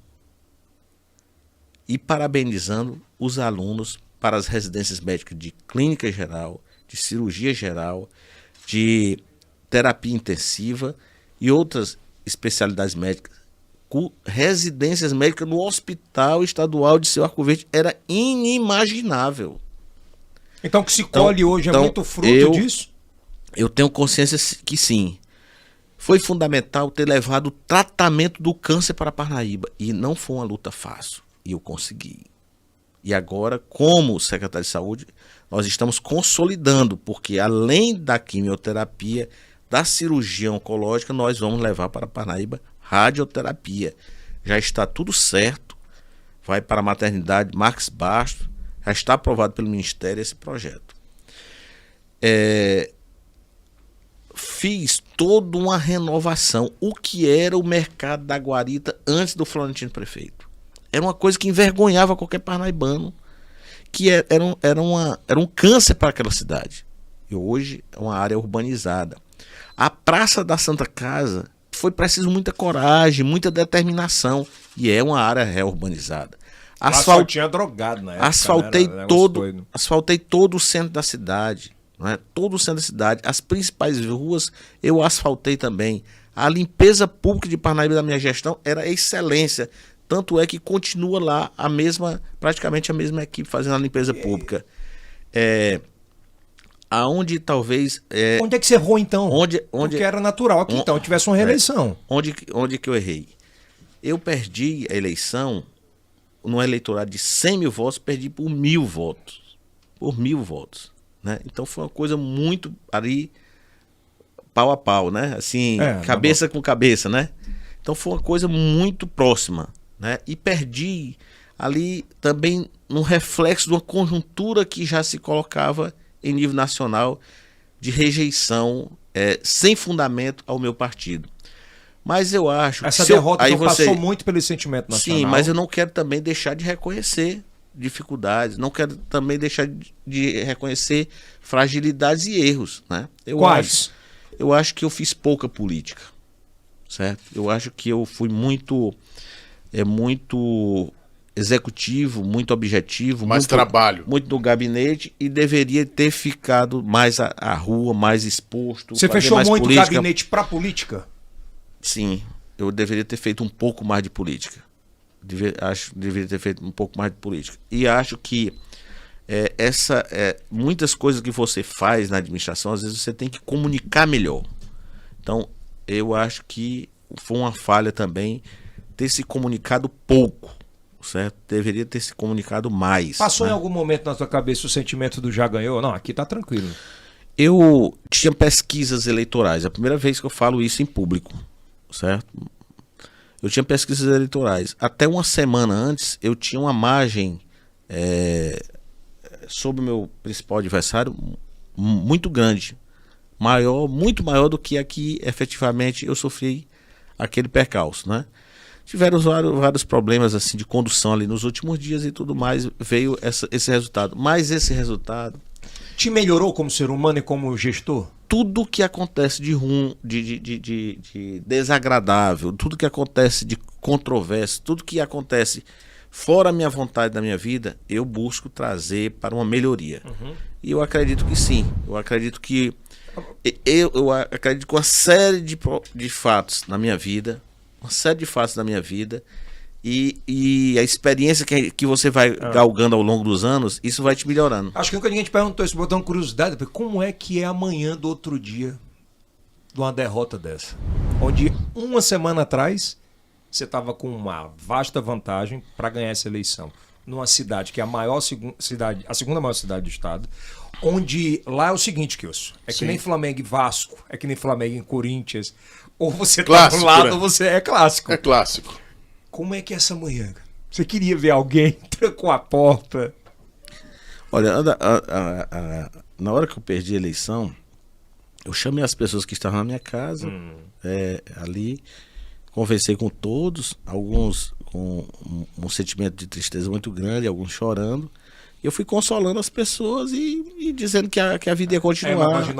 e parabenizando os alunos para as residências médicas de clínica geral, de cirurgia geral, de terapia intensiva e outras especialidades médicas, com residências médicas no Hospital Estadual de Seu Arco Verde. Era inimaginável. Então o que se colhe hoje é muito fruto disso? Eu tenho consciência que sim. Foi fundamental ter levado o tratamento do câncer para Parnaíba. E não foi uma luta fácil. E eu consegui. E agora, como secretário de saúde, nós estamos consolidando, porque além da quimioterapia, da cirurgia oncológica, nós vamos levar para Parnaíba radioterapia. Já está tudo certo. Vai para a maternidade Marques Bastos. Já está aprovado pelo Ministério esse projeto. Fiz toda uma renovação. O que era o mercado da Guarita antes do Florentino prefeito? Era uma coisa que envergonhava qualquer parnaibano, que era um câncer para aquela cidade. E hoje é uma área urbanizada. A Praça da Santa Casa foi preciso muita coragem, muita determinação, e é uma área reurbanizada. Só tinha drogado na época. Asfaltei todo o centro da cidade. Não é? Todo o centro da cidade, as principais ruas eu asfaltei também. A limpeza pública de Parnaíba da minha gestão era excelência, tanto é que continua lá praticamente a mesma equipe fazendo a limpeza pública. Aonde talvez onde é que você errou então? Porque era natural que então tivesse uma reeleição. Onde que eu errei? Eu perdi a eleição no eleitorado de 100 mil votos, perdi por 1.000 votos. Por 1.000 votos. Né? Então foi uma coisa muito ali pau a pau, né? Assim, cabeça com cabeça, né? Então foi uma coisa muito próxima, né? E perdi ali também no reflexo de uma conjuntura que já se colocava em nível nacional de rejeição sem fundamento ao meu partido. Mas eu acho essa derrota passou muito pelo sentimento nacional. Sim, mas eu não quero também deixar de reconhecer dificuldades, não quero também deixar de reconhecer fragilidades e erros, né? Quais? Eu acho que eu fiz pouca política, certo? Eu acho que eu fui muito executivo, muito objetivo, trabalho, muito do gabinete, e deveria ter ficado mais à rua, mais exposto. Você fechou muito o gabinete para política? Sim, eu deveria ter feito um pouco mais de política. Deveria ter feito um pouco mais de política. E acho que muitas coisas que você faz na administração, às vezes você tem que comunicar melhor. Então, eu acho que foi uma falha também ter se comunicado pouco, certo? Deveria ter se comunicado mais. Passou né? em algum momento na sua cabeça o sentimento do já ganhou? Não, aqui tá tranquilo. Eu tinha pesquisas eleitorais, a primeira vez que eu falo isso em público, certo? Eu tinha pesquisas eleitorais. Até uma semana antes, eu tinha uma margem sobre o meu principal adversário muito grande. Muito maior do que aqui, efetivamente, eu sofri aquele percalço, né? Tiveram vários problemas assim, de condução ali nos últimos dias e tudo mais. Veio esse resultado. Mas esse resultado... Te melhorou como ser humano e como gestor? Tudo que acontece de desagradável, tudo que acontece de controvérsia, tudo que acontece fora a minha vontade da minha vida, eu busco trazer para uma melhoria. Uhum. E eu acredito que sim. Eu acredito que acredito que uma série de fatos na minha vida, e a experiência que você vai galgando ao longo dos anos, isso vai te melhorando. Acho que nunca ninguém te perguntou isso, botou uma curiosidade. Como é que é amanhã do outro dia de uma derrota dessa? Onde uma semana atrás você estava com uma vasta vantagem para ganhar essa eleição. Numa cidade que é a segunda maior cidade do estado, onde lá é o seguinte, Kilson, que nem Flamengo e Vasco, é que nem Flamengo e Corinthians, ou você tá do lado ou você é clássico. É clássico. Como é que é essa manhã? Você queria ver alguém, trancou a porta? Olha, na hora que eu perdi a eleição, Eu chamei as pessoas que estavam na minha casa, ali, conversei com todos, alguns com um sentimento de tristeza muito grande, alguns chorando. Eu fui consolando as pessoas e dizendo que a vida ia continuar. Mas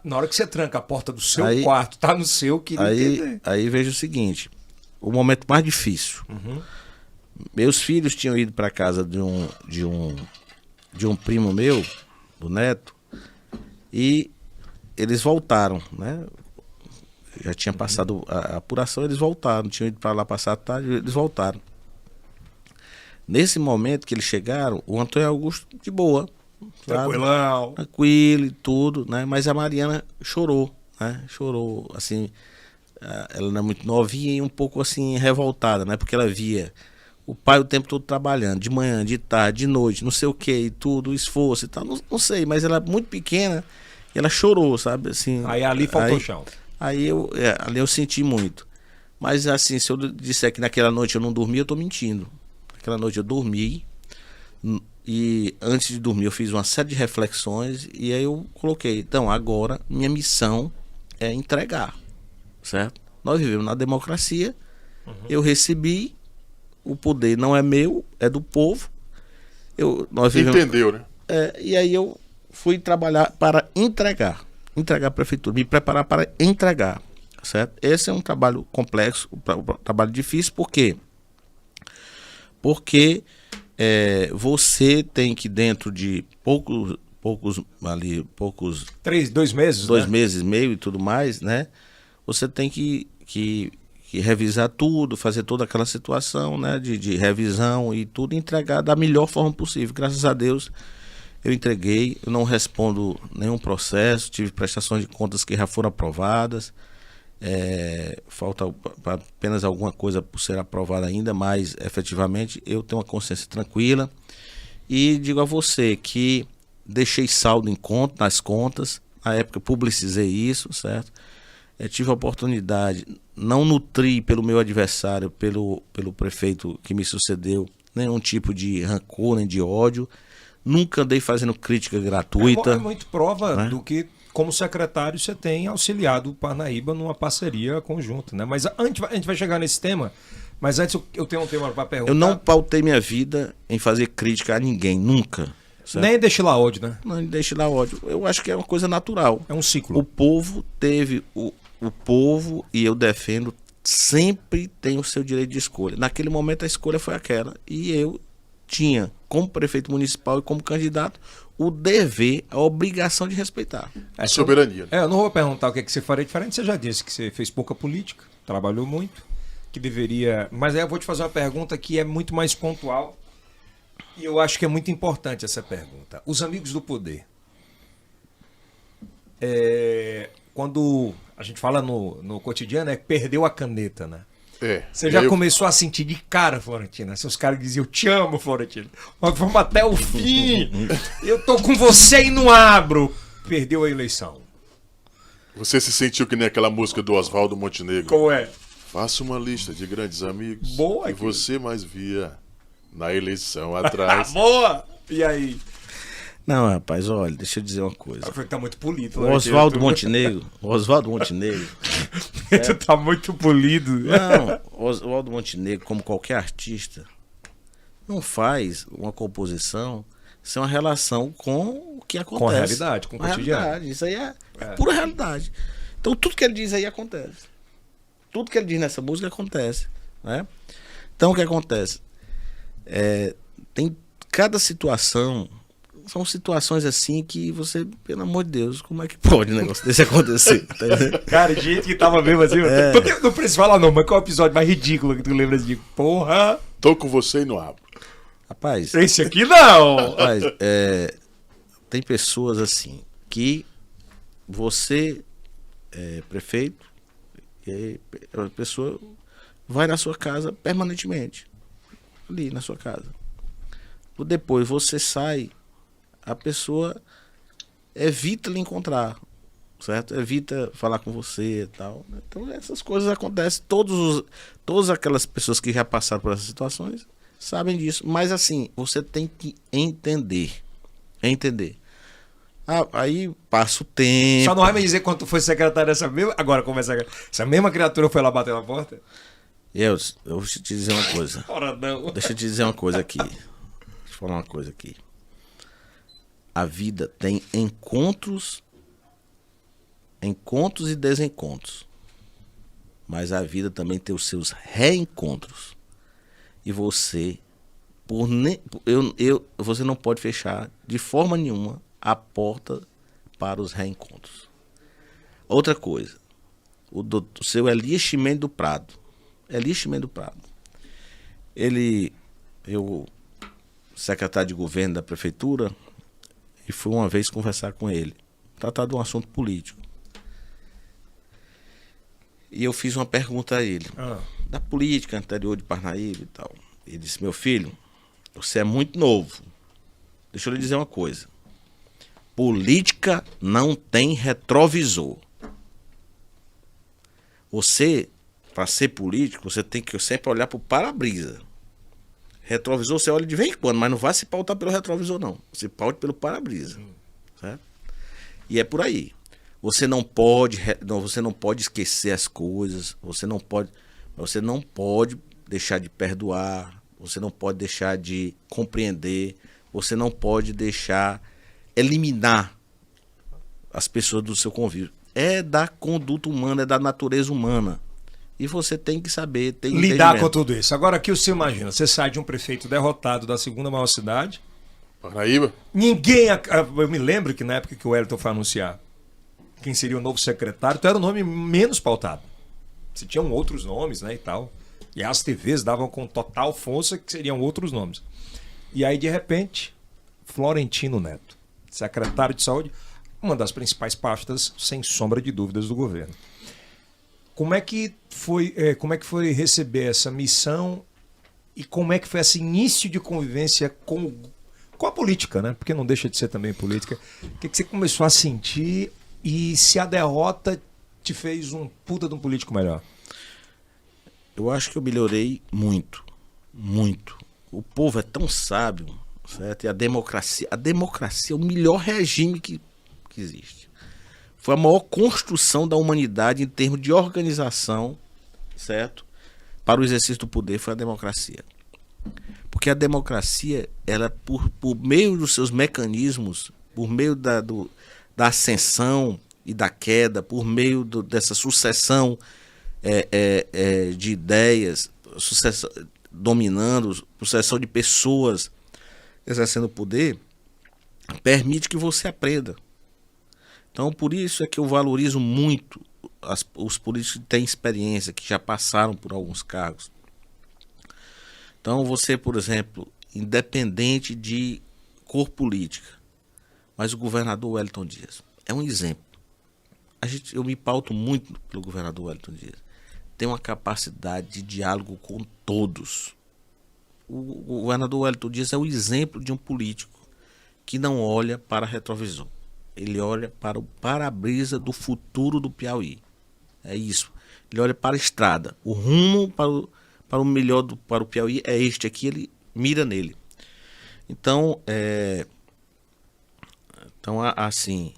na hora que você tranca a porta do seu Aí- quarto, tá no seu, queria entender. Aí veja o seguinte, o momento mais difícil. Meus filhos tinham ido para casa de um primo meu, do neto, e eles voltaram, né? Já tinha passado a apuração, eles voltaram, tinham ido para lá passar a tarde, eles voltaram. Nesse momento que eles chegaram, o Antônio Augusto de boa, sabe? Tranquilão. Tranquilo e tudo, né? Mas a Mariana chorou, né? Chorou, assim, ela não é muito novinha e um pouco assim revoltada, né? Porque ela via o pai o tempo todo trabalhando, de manhã, de tarde, de noite, não sei o que e tudo, esforço e tal, não sei, mas ela é muito pequena e ela chorou, sabe? Assim, Aí ali faltou chão. Ali eu senti muito. Mas assim, se eu disser que naquela noite eu não dormi, eu tô mentindo. Naquela noite eu dormi e antes de dormir eu fiz uma série de reflexões e aí eu coloquei, então agora minha missão é entregar, certo? Nós vivemos na democracia, eu recebi, o poder não é meu, é do povo. Nós vivemos, Entendeu, né? e aí eu fui trabalhar para entregar a prefeitura, me preparar para entregar, certo? Esse é um trabalho complexo, um trabalho difícil, por quê? Porque você tem que dentro de poucos 2 meses, 2 né? meses e meio e tudo mais, né? Você tem que revisar tudo, fazer toda aquela situação, né? De revisão e tudo, e entregar da melhor forma possível. Graças a Deus eu entreguei, eu não respondo nenhum processo, tive prestações de contas que já foram aprovadas. Falta apenas alguma coisa por ser aprovada ainda, mas efetivamente eu tenho uma consciência tranquila e digo a você que deixei saldo nas contas, na época publicizei isso, certo? Tive a oportunidade, não nutri pelo meu adversário, pelo prefeito que me sucedeu, nenhum tipo de rancor, nem de ódio, nunca andei fazendo crítica gratuita. É muito prova, né? do que, como secretário, você tem auxiliado o Parnaíba numa parceria conjunta, né? Mas a gente vai chegar nesse tema, mas antes eu tenho um tema para perguntar. Eu não pautei minha vida em fazer crítica a ninguém, nunca. Certo? Nem destilar ódio, né? Não deixe lá ódio. Eu acho que é uma coisa natural. É um ciclo. O povo teve, o povo, e eu defendo, sempre tem o seu direito de escolha. Naquele momento a escolha foi aquela. E eu tinha, como prefeito municipal e como candidato, o dever, a obrigação de respeitar. Soberania. Eu não vou perguntar o que você faria diferente, você já disse que você fez pouca política, trabalhou muito, que deveria... Mas aí eu vou te fazer uma pergunta que é muito mais pontual e eu acho que é muito importante essa pergunta. Os amigos do poder. Quando a gente fala no cotidiano, perdeu a caneta, né? Você já começou a sentir de cara, Florentina. Seus caras diziam, eu te amo, Florentina. Nós vamos até o fim. Eu tô com você e não abro. Perdeu a eleição. Você se sentiu que nem aquela música do Oswaldo Montenegro? Qual é? Faça uma lista de grandes amigos Boa, que você mais via na eleição atrás. Boa! E aí? Não, rapaz, olha, deixa eu dizer uma coisa. Tá muito polido. O Oswaldo Montenegro, Tu tá muito polido. Não, o Oswaldo Montenegro, como qualquer artista, não faz uma composição sem uma relação com o que acontece. Com a realidade, com o cotidiano. Realidade. Isso aí é pura realidade. Então tudo que ele diz aí acontece. Tudo que ele diz nessa música acontece, né? Então o que acontece? Tem cada situação. São situações assim que você, pelo amor de Deus, como é que pode um negócio desse acontecer? Tá entendendo? Cara, gente que tava mesmo assim. Não precisa falar não, mas qual é o episódio mais ridículo que tu lembra de? Porra! Tô com você e não abro. Rapaz, Esse aqui não! rapaz, tem pessoas assim que você é prefeito e a pessoa vai na sua casa permanentemente. Ali na sua casa. Depois você sai, a pessoa evita lhe encontrar, certo? Evita falar com você e tal. Então essas coisas acontecem. Todas aquelas pessoas que já passaram por essas situações sabem disso. Mas assim, você tem que entender. Aí passa o tempo. Só não vai me dizer quando tu foi secretário dessa mesma... Agora, como essa mesma criatura foi lá bater na porta? Eu vou te dizer uma coisa. Ora não. Deixa eu te dizer uma coisa aqui. Deixa eu falar uma coisa aqui. A vida tem encontros e desencontros. Mas a vida também tem os seus reencontros. E você, você não pode fechar de forma nenhuma a porta para os reencontros. Outra coisa, o seu Elias Chimene do Prado. Eu, secretário de governo da prefeitura, e fui uma vez conversar com ele, tratar de um assunto político. E eu fiz uma pergunta a ele, da política anterior de Parnaíba e tal. Ele disse: meu filho, você é muito novo. Deixa eu lhe dizer uma coisa. Política não tem retrovisor. Você, para ser político, você tem que sempre olhar para o para-brisa. Retrovisor você olha de vez em quando, mas não vai se pautar pelo retrovisor, não. Se paute pelo para-brisa. Certo? E é por aí. Você não pode esquecer as coisas, você não pode deixar de perdoar, você não pode deixar de compreender, você não pode deixar eliminar as pessoas do seu convívio. É da conduta humana, é da natureza humana. E você tem que saber, tem lidar com tudo isso. Agora aqui você imagina, você sai de um prefeito derrotado da segunda maior cidade. Parnaíba? Ninguém. Eu me lembro que na época que o Wellington foi anunciar quem seria o novo secretário, então era o nome menos pautado. Se tinham outros nomes, né, e tal. E as TVs davam com total força que seriam outros nomes. E aí, de repente, Florentino Neto, secretário de Saúde, uma das principais pastas, sem sombra de dúvidas, do governo. Como é que foi receber essa missão e como é que foi esse início de convivência com a política, né? Porque não deixa de ser também política. O que você começou a sentir e se a derrota te fez um puta de um político melhor? Eu acho que eu melhorei muito, muito. O povo é tão sábio, certo? E a democracia é o melhor regime que existe. Foi a maior construção da humanidade em termos de organização, certo? Para o exercício do poder foi a democracia. Porque a democracia, ela por meio dos seus mecanismos, por meio da ascensão e da queda, por meio dessa sucessão de ideias, dominando, sucessão de pessoas exercendo o poder, permite que você aprenda. Então, por isso é que eu valorizo muito os políticos que têm experiência, que já passaram por alguns cargos. Então, você, por exemplo, independente de cor política, mas o governador Wellington Dias é um exemplo. Eu me pauto muito pelo governador Wellington Dias. Tem uma capacidade de diálogo com todos. O governador Wellington Dias é o exemplo de um político que não olha para retrovisor. Ele olha para o para-brisa do futuro do Piauí. É isso. Ele olha para a estrada. O rumo para o melhor para o Piauí é este aqui, ele mira nele. Então, assim,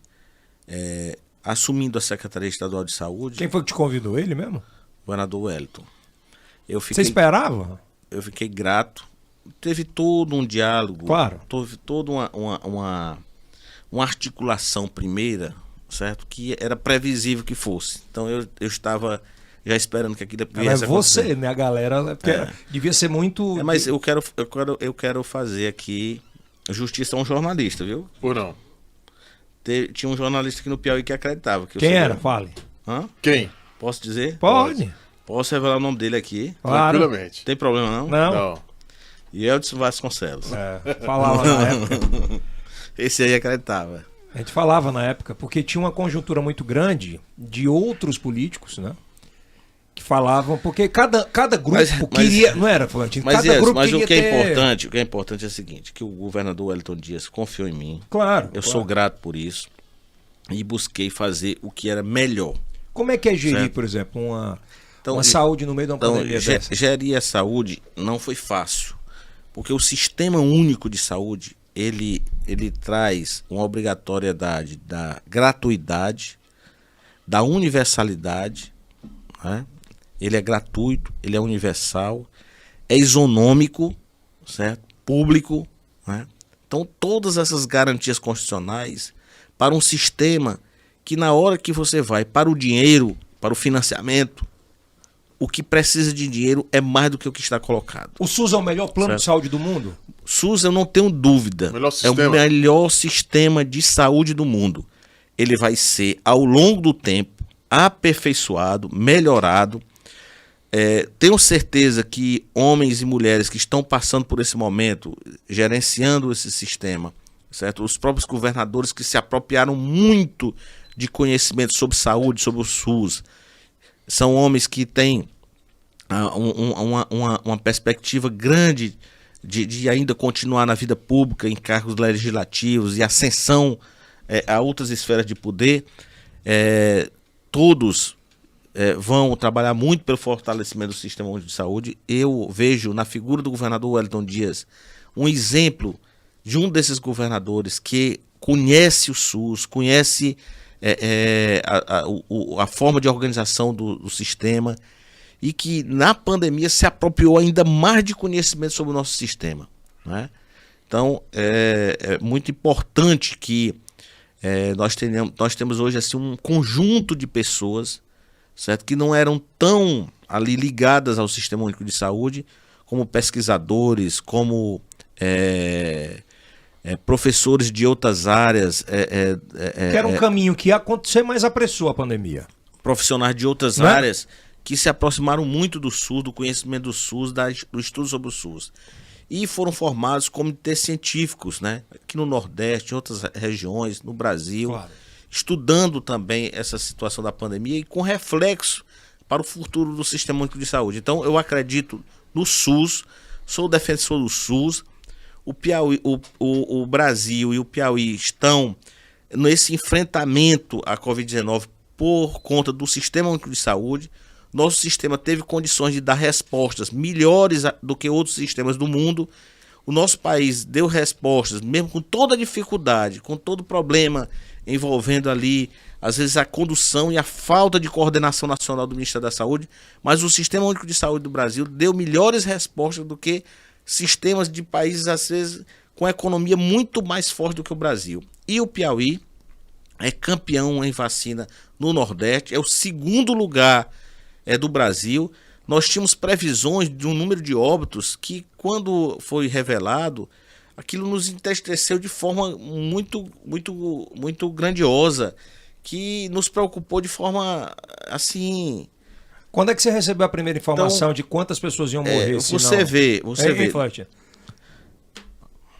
assumindo a Secretaria Estadual de Saúde... Quem foi que te convidou? Ele mesmo? O governador Wellington. Você esperava? Eu fiquei grato. Teve todo um diálogo. Claro. Teve toda uma articulação primeira, certo? Que era previsível que fosse. Então eu estava já esperando que aquilo viesse a acontecer. Você, né? A galera devia ser muito... Mas eu quero fazer aqui justiça a um jornalista, viu? Por não? Tinha um jornalista aqui no Piauí que acreditava. Quem era? Fale. Hã? Quem? Posso dizer? Pode. Posso revelar o nome dele aqui? Claro. Tranquilamente. Tem problema não? Não. E Eudson Vasconcelos. Falava na época. Esse aí acreditava. A gente falava na época, porque tinha uma conjuntura muito grande de outros políticos, né? Que falavam, porque cada grupo queria... Não era, Florentino? Mas o que é importante é o seguinte, que o governador Wellington Dias confiou em mim. Claro. Eu sou grato por isso. E busquei fazer o que era melhor. Como é que é gerir, por exemplo, uma saúde no meio de uma pandemia dessa? Gerir a saúde não foi fácil. Porque o sistema único de saúde, ele ele traz uma obrigatoriedade da gratuidade, da universalidade, né? Ele é gratuito, ele é universal, é isonômico, certo? Público, né? Então todas essas garantias constitucionais para um sistema que na hora que você vai para o dinheiro, para o financiamento, o que precisa de dinheiro é mais do que o que está colocado. O SUS é o melhor plano de saúde do mundo? SUS, eu não tenho dúvida, é o melhor sistema de saúde do mundo. Ele vai ser, ao longo do tempo, aperfeiçoado, melhorado. Tenho certeza que homens e mulheres que estão passando por esse momento, gerenciando esse sistema, certo? Os próprios governadores que se apropriaram muito de conhecimento sobre saúde, sobre o SUS, são homens que têm uma perspectiva grande de ainda continuar na vida pública, em cargos legislativos e ascensão a outras esferas de poder. Todos vão trabalhar muito pelo fortalecimento do sistema único de saúde. Eu vejo na figura do governador Wellington Dias um exemplo de um desses governadores que conhece o SUS, conhece a forma de organização do sistema e que na pandemia se apropriou ainda mais de conhecimento sobre o nosso sistema, né? Então é muito importante que nós temos hoje assim, um conjunto de pessoas, certo, que não eram tão ali ligadas ao Sistema Único de Saúde, como pesquisadores, como professores de outras áreas. Que era um caminho que ia acontecer, mas apressou a pandemia. Profissionais de outras áreas que se aproximaram muito do SUS, do conhecimento do SUS, do estudo sobre o SUS. E foram formados comitês científicos, né? Aqui no Nordeste, em outras regiões, no Brasil, claro, estudando também essa situação da pandemia e com reflexo para o futuro do Sistema Único de Saúde. Então, eu acredito no SUS, sou defensor do SUS. O Piauí, o Brasil e o Piauí estão nesse enfrentamento à Covid-19 por conta do Sistema Único de Saúde. Nosso sistema teve condições de dar respostas melhores do que outros sistemas do mundo. O nosso país deu respostas, mesmo com toda a dificuldade, com todo o problema envolvendo ali, às vezes, a condução e a falta de coordenação nacional do Ministério da Saúde, mas o Sistema Único de Saúde do Brasil deu melhores respostas do que sistemas de países, às vezes, com economia muito mais forte do que o Brasil. E o Piauí é campeão em vacina no Nordeste, é o segundo lugar do Brasil. Nós tínhamos previsões de um número de óbitos que, quando foi revelado, aquilo nos entristeceu de forma muito grandiosa, que nos preocupou de forma assim. Quando é que você recebeu a primeira informação de quantas pessoas iam morrer? Você vê.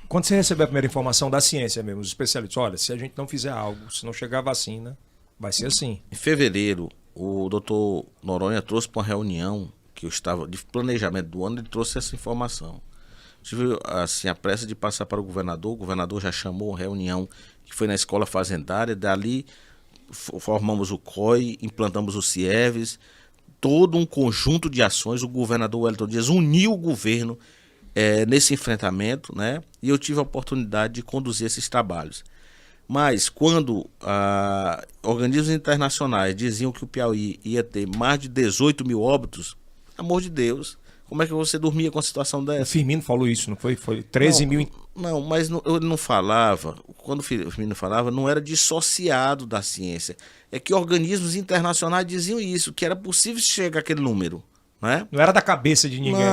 Quando você recebeu a primeira informação da ciência mesmo, os especialistas, olha, se a gente não fizer algo, se não chegar a vacina, vai ser assim. Em fevereiro, o doutor Noronha trouxe para uma reunião que eu estava de planejamento do ano, ele trouxe essa informação. Tive assim, a pressa de passar para o governador já chamou uma reunião que foi na escola fazendária, dali formamos o COI, implantamos o CIEVES, todo um conjunto de ações. O governador Wellington Dias uniu o governo nesse enfrentamento, né? E eu tive a oportunidade de conduzir esses trabalhos. Mas quando organismos internacionais diziam que o Piauí ia ter mais de 18 mil óbitos, pelo amor de Deus, como é que você dormia com a situação dessa? O Firmino falou isso, não foi? Foi 13 mil... Não, mas ele não falava, quando o Firmino falava, não era dissociado da ciência. É que organismos internacionais diziam isso, que era possível chegar àquele número. Né? Não era da cabeça de ninguém.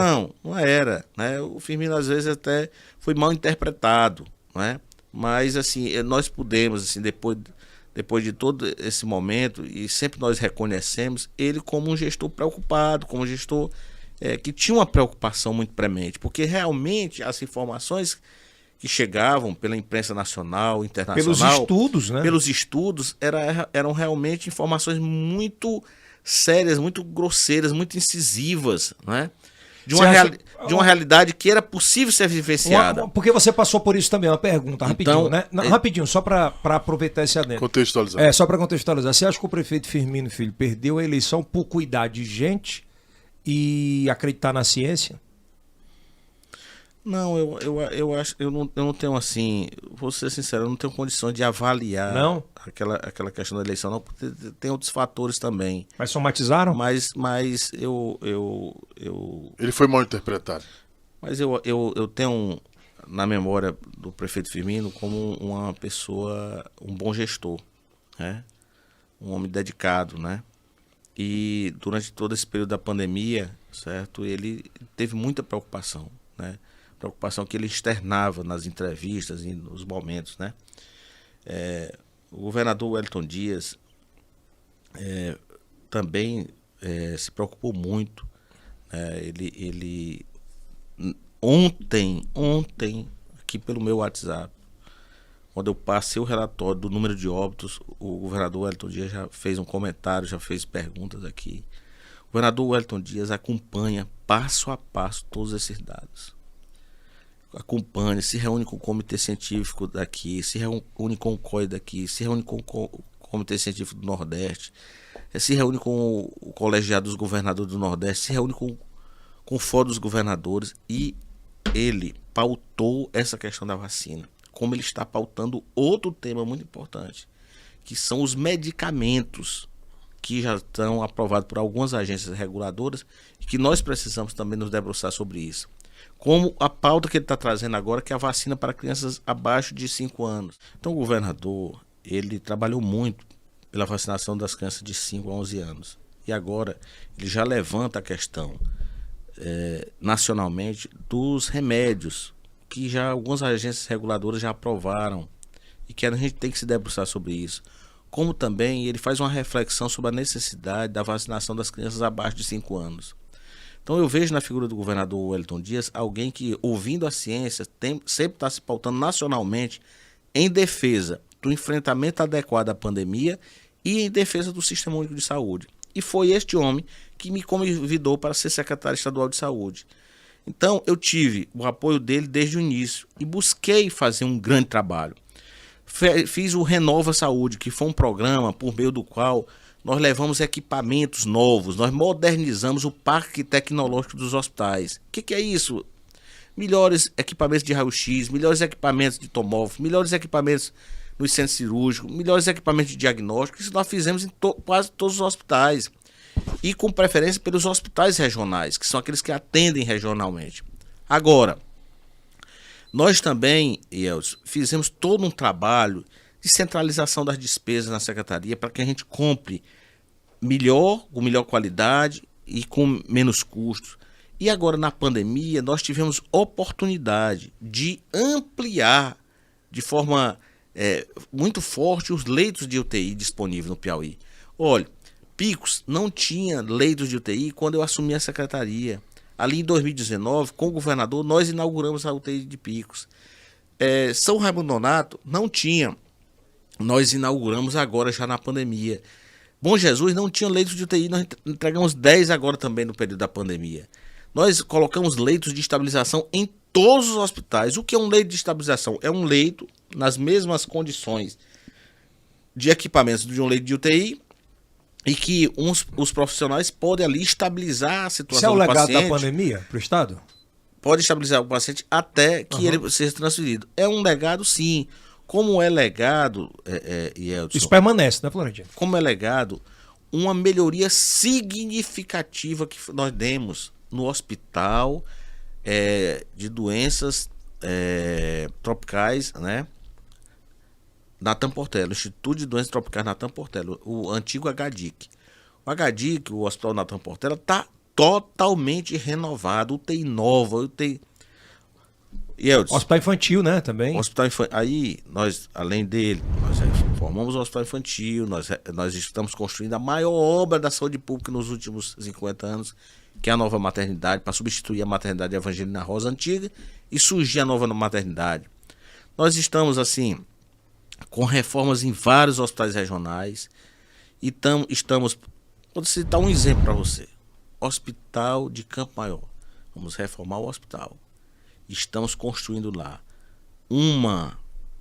Não era. Né? O Firmino às vezes até foi mal interpretado. Né? Mas assim, nós pudemos, assim, depois de todo esse momento, e sempre nós reconhecemos ele como um gestor preocupado, como um gestor que tinha uma preocupação muito premente, porque realmente as informações que chegavam pela imprensa nacional, internacional... Pelos estudos, né? Pelos estudos, eram realmente informações muito sérias, muito grosseiras, muito incisivas, né? De uma realidade que era possível ser vivenciada. Porque você passou por isso também, uma pergunta, rapidinho, né? Não, rapidinho, só para aproveitar esse adendo. Contextualizar. Só para contextualizar. Você acha que o prefeito Firmino Filho perdeu a eleição por cuidar de gente e acreditar na ciência? Não, eu acho, eu não tenho assim, vou ser sincero, eu não tenho condições de avaliar Não? aquela questão da eleição, não, porque tem outros fatores também. Mas somatizaram? Mas Ele foi mal interpretado. eu tenho na memória do prefeito Firmino como uma pessoa, um bom gestor, né? Um homem dedicado, né? E durante todo esse período da pandemia, certo? Ele teve muita preocupação, né? Preocupação que ele externava nas entrevistas e nos momentos, né? O governador Wellington Dias também se preocupou muito, né? Ele ontem, aqui pelo meu WhatsApp, quando eu passei o relatório do número de óbitos, o governador Wellington Dias já fez um comentário, já fez perguntas aqui. O governador Wellington Dias acompanha passo a passo todos esses dados. Acompanha, se reúne com o comitê científico daqui, se reúne com o COI daqui, se reúne com o comitê científico do Nordeste, se reúne com o colegiado dos governadores do Nordeste, se reúne com o fórum dos governadores, e ele pautou essa questão da vacina, como ele está pautando outro tema muito importante, que são os medicamentos que já estão aprovados por algumas agências reguladoras e que nós precisamos também nos debruçar sobre isso. Como a pauta que ele está trazendo agora, que é a vacina para crianças abaixo de 5 anos. Então o governador, ele trabalhou muito pela vacinação das crianças de 5 a 11 anos. E agora ele já levanta a questão nacionalmente dos remédios, que já algumas agências reguladoras já aprovaram e que a gente tem que se debruçar sobre isso. Como também ele faz uma reflexão sobre a necessidade da vacinação das crianças abaixo de 5 anos. Então eu vejo na figura do governador Wellington Dias alguém que, ouvindo a ciência, sempre está se pautando nacionalmente em defesa do enfrentamento adequado à pandemia e em defesa do Sistema Único de Saúde. E foi este homem que me convidou para ser secretário estadual de saúde. Então eu tive o apoio dele desde o início e busquei fazer um grande trabalho. Fiz o Renova Saúde, que foi um programa por meio do qual nós levamos equipamentos novos, nós modernizamos o parque tecnológico dos hospitais. O que é isso? Melhores equipamentos de raio-x, melhores equipamentos de tomógrafo, melhores equipamentos no centro cirúrgico, melhores equipamentos de diagnóstico. Isso nós fizemos em quase todos os hospitais. E com preferência pelos hospitais regionais, que são aqueles que atendem regionalmente. Agora, nós também, Elcio, fizemos todo um trabalho de centralização das despesas na secretaria para que a gente compre melhor, com melhor qualidade e com menos custos. E agora, na pandemia, nós tivemos oportunidade de ampliar de forma muito forte os leitos de UTI disponíveis no Piauí. Olha, Picos não tinha leitos de UTI quando eu assumi a secretaria. Ali em 2019, com o governador, nós inauguramos a UTI de Picos. São Raimundo Nonato não tinha. Nós inauguramos agora, já na pandemia. Bom Jesus não tinha leitos de UTI, nós entregamos 10 agora também no período da pandemia. Nós colocamos leitos de estabilização em todos os hospitais. O que é um leito de estabilização? É um leito nas mesmas condições de equipamentos de um leito de UTI e que os profissionais podem ali estabilizar a situação do paciente. Isso é o legado da pandemia para o Estado? Pode estabilizar o paciente até que ele seja transferido. É um legado, sim. Como é legado, Yeltsin, isso permanece, né, Florentino? Como é legado, uma melhoria significativa que nós demos no hospital de doenças tropicais, né? Natan Portela, Instituto de Doenças Tropicais Natan Portela, o antigo HDIC. O HDIC, o Hospital Natan Portela, está totalmente renovado, UTI nova, UTI... Hospital infantil, né, também. Hospital infantil. Aí, nós, além dele, nós formamos o hospital infantil, nós estamos construindo a maior obra da saúde pública nos últimos 50 anos, que é a nova maternidade, para substituir a maternidade Evangelina Rosa antiga e surgir a nova maternidade. Nós estamos, assim, com reformas em vários hospitais regionais e estamos... Vou citar um exemplo para você. Hospital de Campo Maior. Vamos reformar o hospital. Estamos construindo lá uma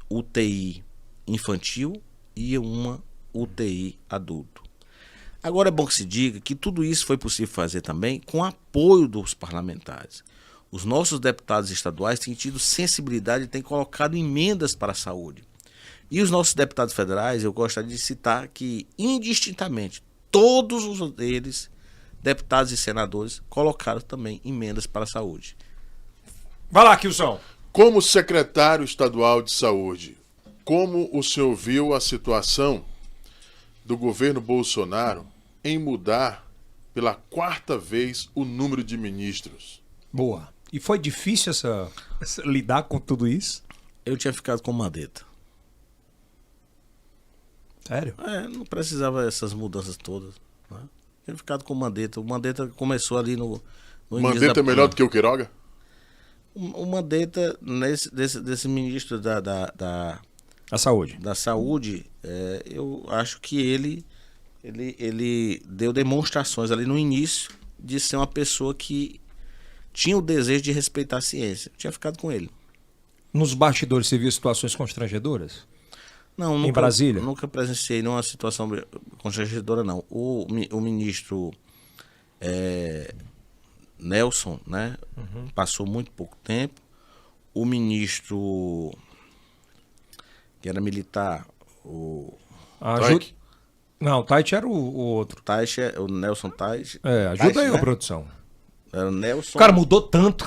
UTI infantil e uma UTI adulto. Agora é bom que se diga que tudo isso foi possível fazer também com apoio dos parlamentares. Os nossos deputados estaduais têm tido sensibilidade e têm colocado emendas para a saúde. E os nossos deputados federais, eu gostaria de citar que, indistintamente, todos eles, deputados e senadores, colocaram também emendas para a saúde. Vai lá, Kilson. Como secretário estadual de saúde, como o senhor viu a situação do governo Bolsonaro em mudar pela 4ª vez o número de ministros? Boa. E foi difícil lidar com tudo isso? Eu tinha ficado com Mandetta. Sério? Não precisava essas mudanças todas. Né? Tinha ficado com o Mandetta. O Mandetta começou ali no início Mandetta é melhor do que o Queiroga? O Mandetta, desse ministro A saúde. da saúde, eu acho que ele deu demonstrações ali no início de ser uma pessoa que tinha o desejo de respeitar a ciência. Eu tinha ficado com ele. Nos bastidores você viu situações constrangedoras? Não, Em Brasília? Nunca presenciei nenhuma situação constrangedora, não. O ministro Nelson, né, passou muito pouco tempo. O ministro que era militar, Taik? Não, o Tait era o outro. o Nelson Tais. Ajuda Tais, aí, né? a produção. Era o Nelson. O cara mudou tanto.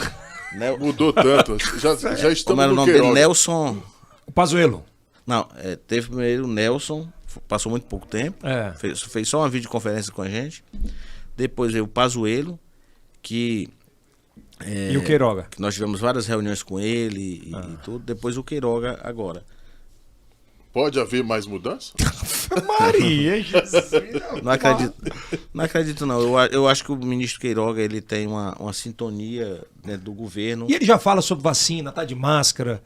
Mudou tanto. Já Como estamos era o no nome dele? Queiroga. Nelson. O Pazuello. Não, teve primeiro o Nelson, passou muito pouco tempo. Fez só uma videoconferência com a gente. Depois veio o Pazuello, que E o Queiroga. que nós tivemos várias reuniões com ele e tudo. Depois o Queiroga agora. Pode haver mais mudança? Maria, Jesus. Não acredito não. Eu acho que o ministro Queiroga ele tem uma sintonia dentro do governo. E ele já fala sobre vacina, tá de máscara.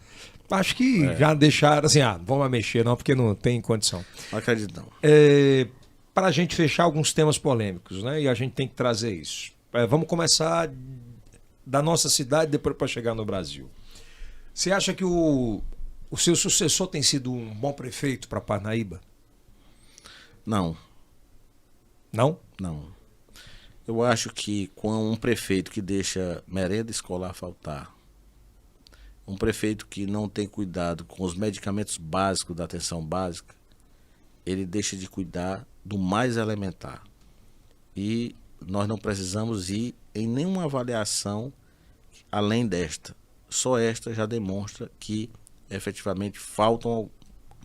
Acho que já deixaram assim, vamos mexer não, porque não tem condição. Não acredito não. Para a gente fechar alguns temas polêmicos, né? E a gente tem que trazer isso. Vamos começar da nossa cidade, depois para chegar no Brasil. Você acha que o seu sucessor tem sido um bom prefeito para Parnaíba? Não. Não? Não. Eu acho que com um prefeito que deixa merenda escolar faltar, um prefeito que não tem cuidado com os medicamentos básicos da atenção básica, ele deixa de cuidar do mais elementar. E nós não precisamos ir em nenhuma avaliação além desta. Só esta já demonstra que efetivamente faltam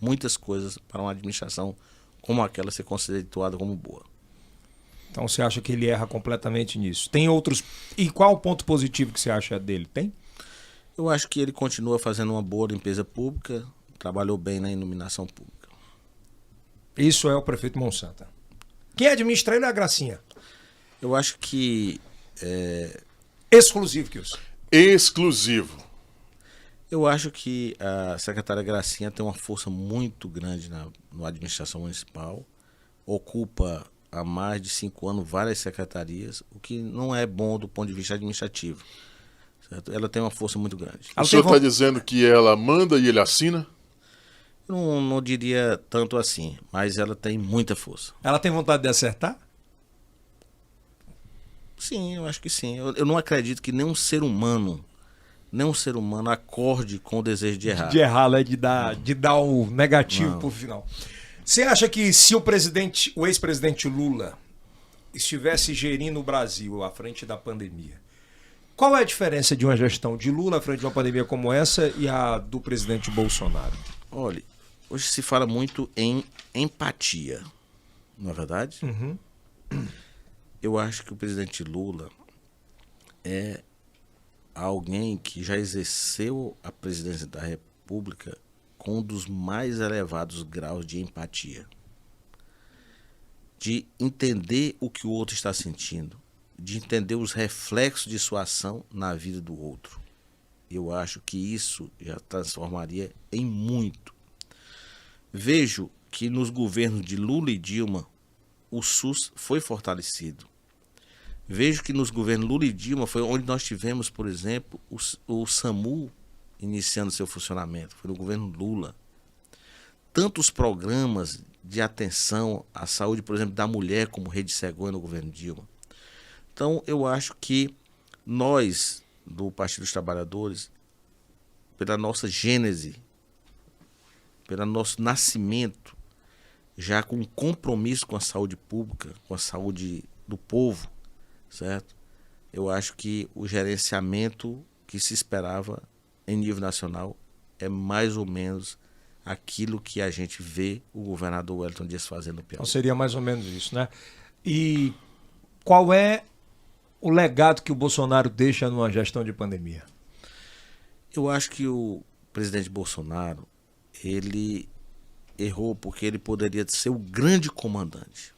muitas coisas para uma administração como aquela ser conceituada como boa. Então você acha que ele erra completamente nisso? Tem outros... E qual o ponto positivo que você acha dele? Tem? Eu acho que ele continua fazendo uma boa limpeza pública, trabalhou bem na iluminação pública. Isso é o prefeito Monsanta. Quem administra ele é a Gracinha. Eu acho que... Exclusivo, Kilson. Exclusivo. Eu acho que a secretária Gracinha tem uma força muito grande na administração municipal, ocupa há mais de 5 anos várias secretarias, o que não é bom do ponto de vista administrativo. Certo? Ela tem uma força muito grande. O senhor está dizendo que ela manda e ele assina? Eu não diria tanto assim, mas ela tem muita força. Ela tem vontade de acertar? Sim, eu acho que sim. Eu não acredito que nenhum ser humano acorde com o desejo de errar. De errar, né? De dar o negativo pro final. Você acha que se o ex-presidente Lula estivesse gerindo o Brasil à frente da pandemia, qual é a diferença de uma gestão de Lula à frente de uma pandemia como essa e a do presidente Bolsonaro? Olha, hoje se fala muito em empatia, não é verdade? Uhum. Eu acho que o presidente Lula é alguém que já exerceu a presidência da República com um dos mais elevados graus de empatia. De entender o que o outro está sentindo, de entender os reflexos de sua ação na vida do outro. Eu acho que isso já transformaria em muito. Vejo que nos governos de Lula e Dilma, o SUS foi fortalecido. Vejo que nos governos Lula e Dilma foi onde nós tivemos, por exemplo, o SAMU iniciando seu funcionamento. Foi no governo Lula. Tantos programas de atenção à saúde, por exemplo, da mulher, como Rede Cegonha no governo Dilma. Então, eu acho que nós do Partido dos Trabalhadores, pela nossa gênese, pelo nosso nascimento, já com um compromisso com a saúde pública, com a saúde do povo, certo? Eu acho que o gerenciamento que se esperava em nível nacional é mais ou menos aquilo que a gente vê o governador Wellington Dias fazendo no Piauí. Então seria mais ou menos isso, né? E qual é o legado que o Bolsonaro deixa numa gestão de pandemia? Eu acho que o presidente Bolsonaro, ele errou porque ele poderia ser o grande comandante.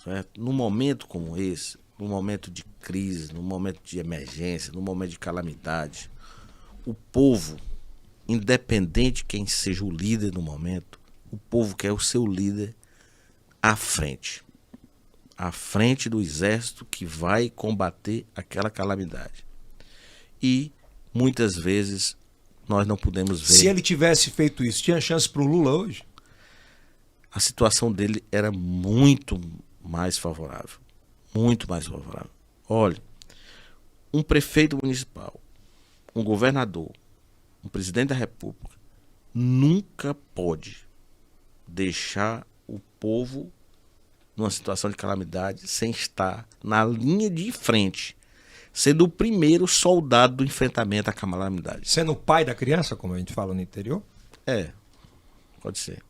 Certo? Num momento como esse, num momento de crise, num momento de emergência, num momento de calamidade, o povo, independente quem seja o líder no momento, o povo quer o seu líder à frente do exército que vai combater aquela calamidade. E muitas vezes nós não podemos ver. Se ele tivesse feito isso, tinha chance para o Lula hoje? A situação dele era muito mais favorável. Muito mais favorável. Olha, um prefeito municipal, um governador, um presidente da República nunca pode deixar o povo numa situação de calamidade sem estar na linha de frente, sendo o primeiro soldado do enfrentamento à calamidade. Sendo o pai da criança, como a gente fala no interior? Pode ser.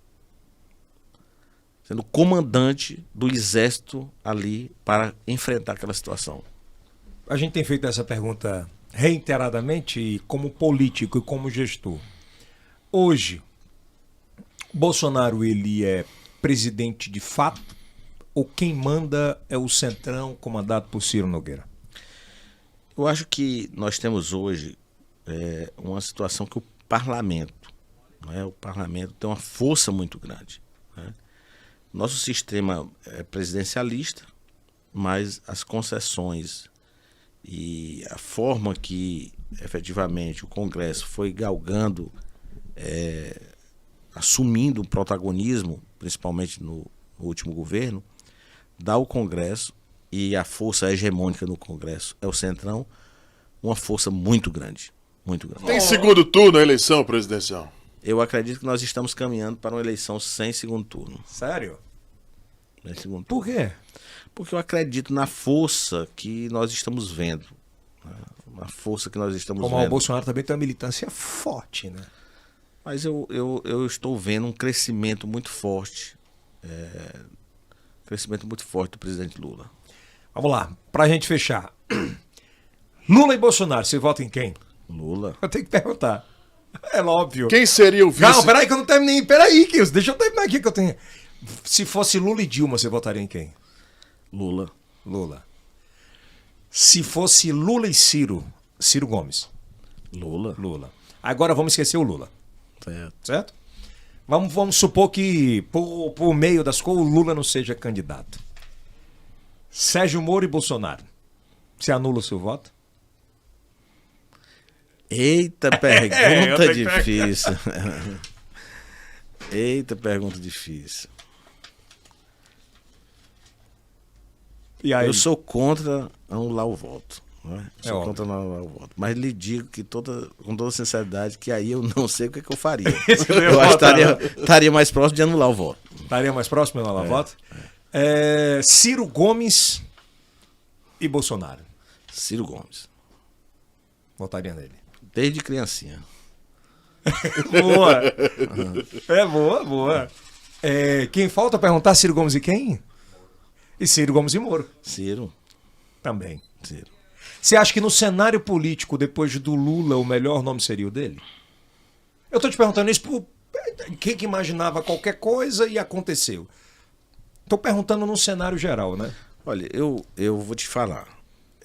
Sendo comandante do exército ali para enfrentar aquela situação. A gente tem feito essa pergunta reiteradamente como político e como gestor. Hoje, Bolsonaro ele é presidente de fato ou quem manda é o Centrão comandado por Ciro Nogueira? Eu acho que nós temos hoje uma situação que o parlamento tem uma força muito grande. Né? Nosso sistema é presidencialista, mas as concessões e a forma que efetivamente o Congresso foi galgando, assumindo o protagonismo, principalmente no último governo, dá ao Congresso, e a força hegemônica no Congresso é o Centrão, uma força muito grande. Muito grande. Tem segundo turno a eleição presidencial? Eu acredito que nós estamos caminhando para uma eleição sem segundo turno. Sério? Sem segundo turno. Por quê? Porque eu acredito na força que nós estamos vendo. Né? Na força que nós estamos Como vendo. o Bolsonaro também tem uma militância forte, né? Mas eu estou vendo um crescimento muito forte. Crescimento muito forte do presidente Lula. Vamos lá, pra gente fechar. Lula e Bolsonaro, você vota em quem? Lula. Eu tenho que perguntar. É óbvio. Quem seria o vice? Não, peraí que eu não terminei. Peraí, Kilson, deixa eu terminar aqui que eu tenho. Se fosse Lula e Dilma, você votaria em quem? Lula. Lula. Se fosse Lula e Ciro Gomes. Lula. Lula. Agora vamos esquecer o Lula. Certo. Certo? Vamos supor que por meio das coisas o Lula não seja candidato. Sérgio Moro e Bolsonaro. Você anula o seu voto? Eita, pergunta eu tenho que- difícil. Eita, pergunta difícil. E aí? Eu sou contra anular o voto. Né? É Sou óbvio. contra anular o voto. Mas lhe digo que com toda sinceridade que aí eu não sei o que eu faria. Isso que eu ia Eu acho que votar, né? estaria mais próximo de anular o voto. Estaria mais próximo de anular o voto? Ciro Gomes e Bolsonaro. Ciro Gomes. Votaria nele. Desde criancinha. Boa. Boa. Quem falta perguntar Ciro Gomes e quem? E Ciro Gomes e Moro Ciro. também. Ciro. Você acha que no cenário político, depois do Lula, o melhor nome seria o dele? Eu tô te perguntando isso por quem que imaginava qualquer coisa e aconteceu. Tô perguntando num cenário geral, né? Olha, eu vou te falar.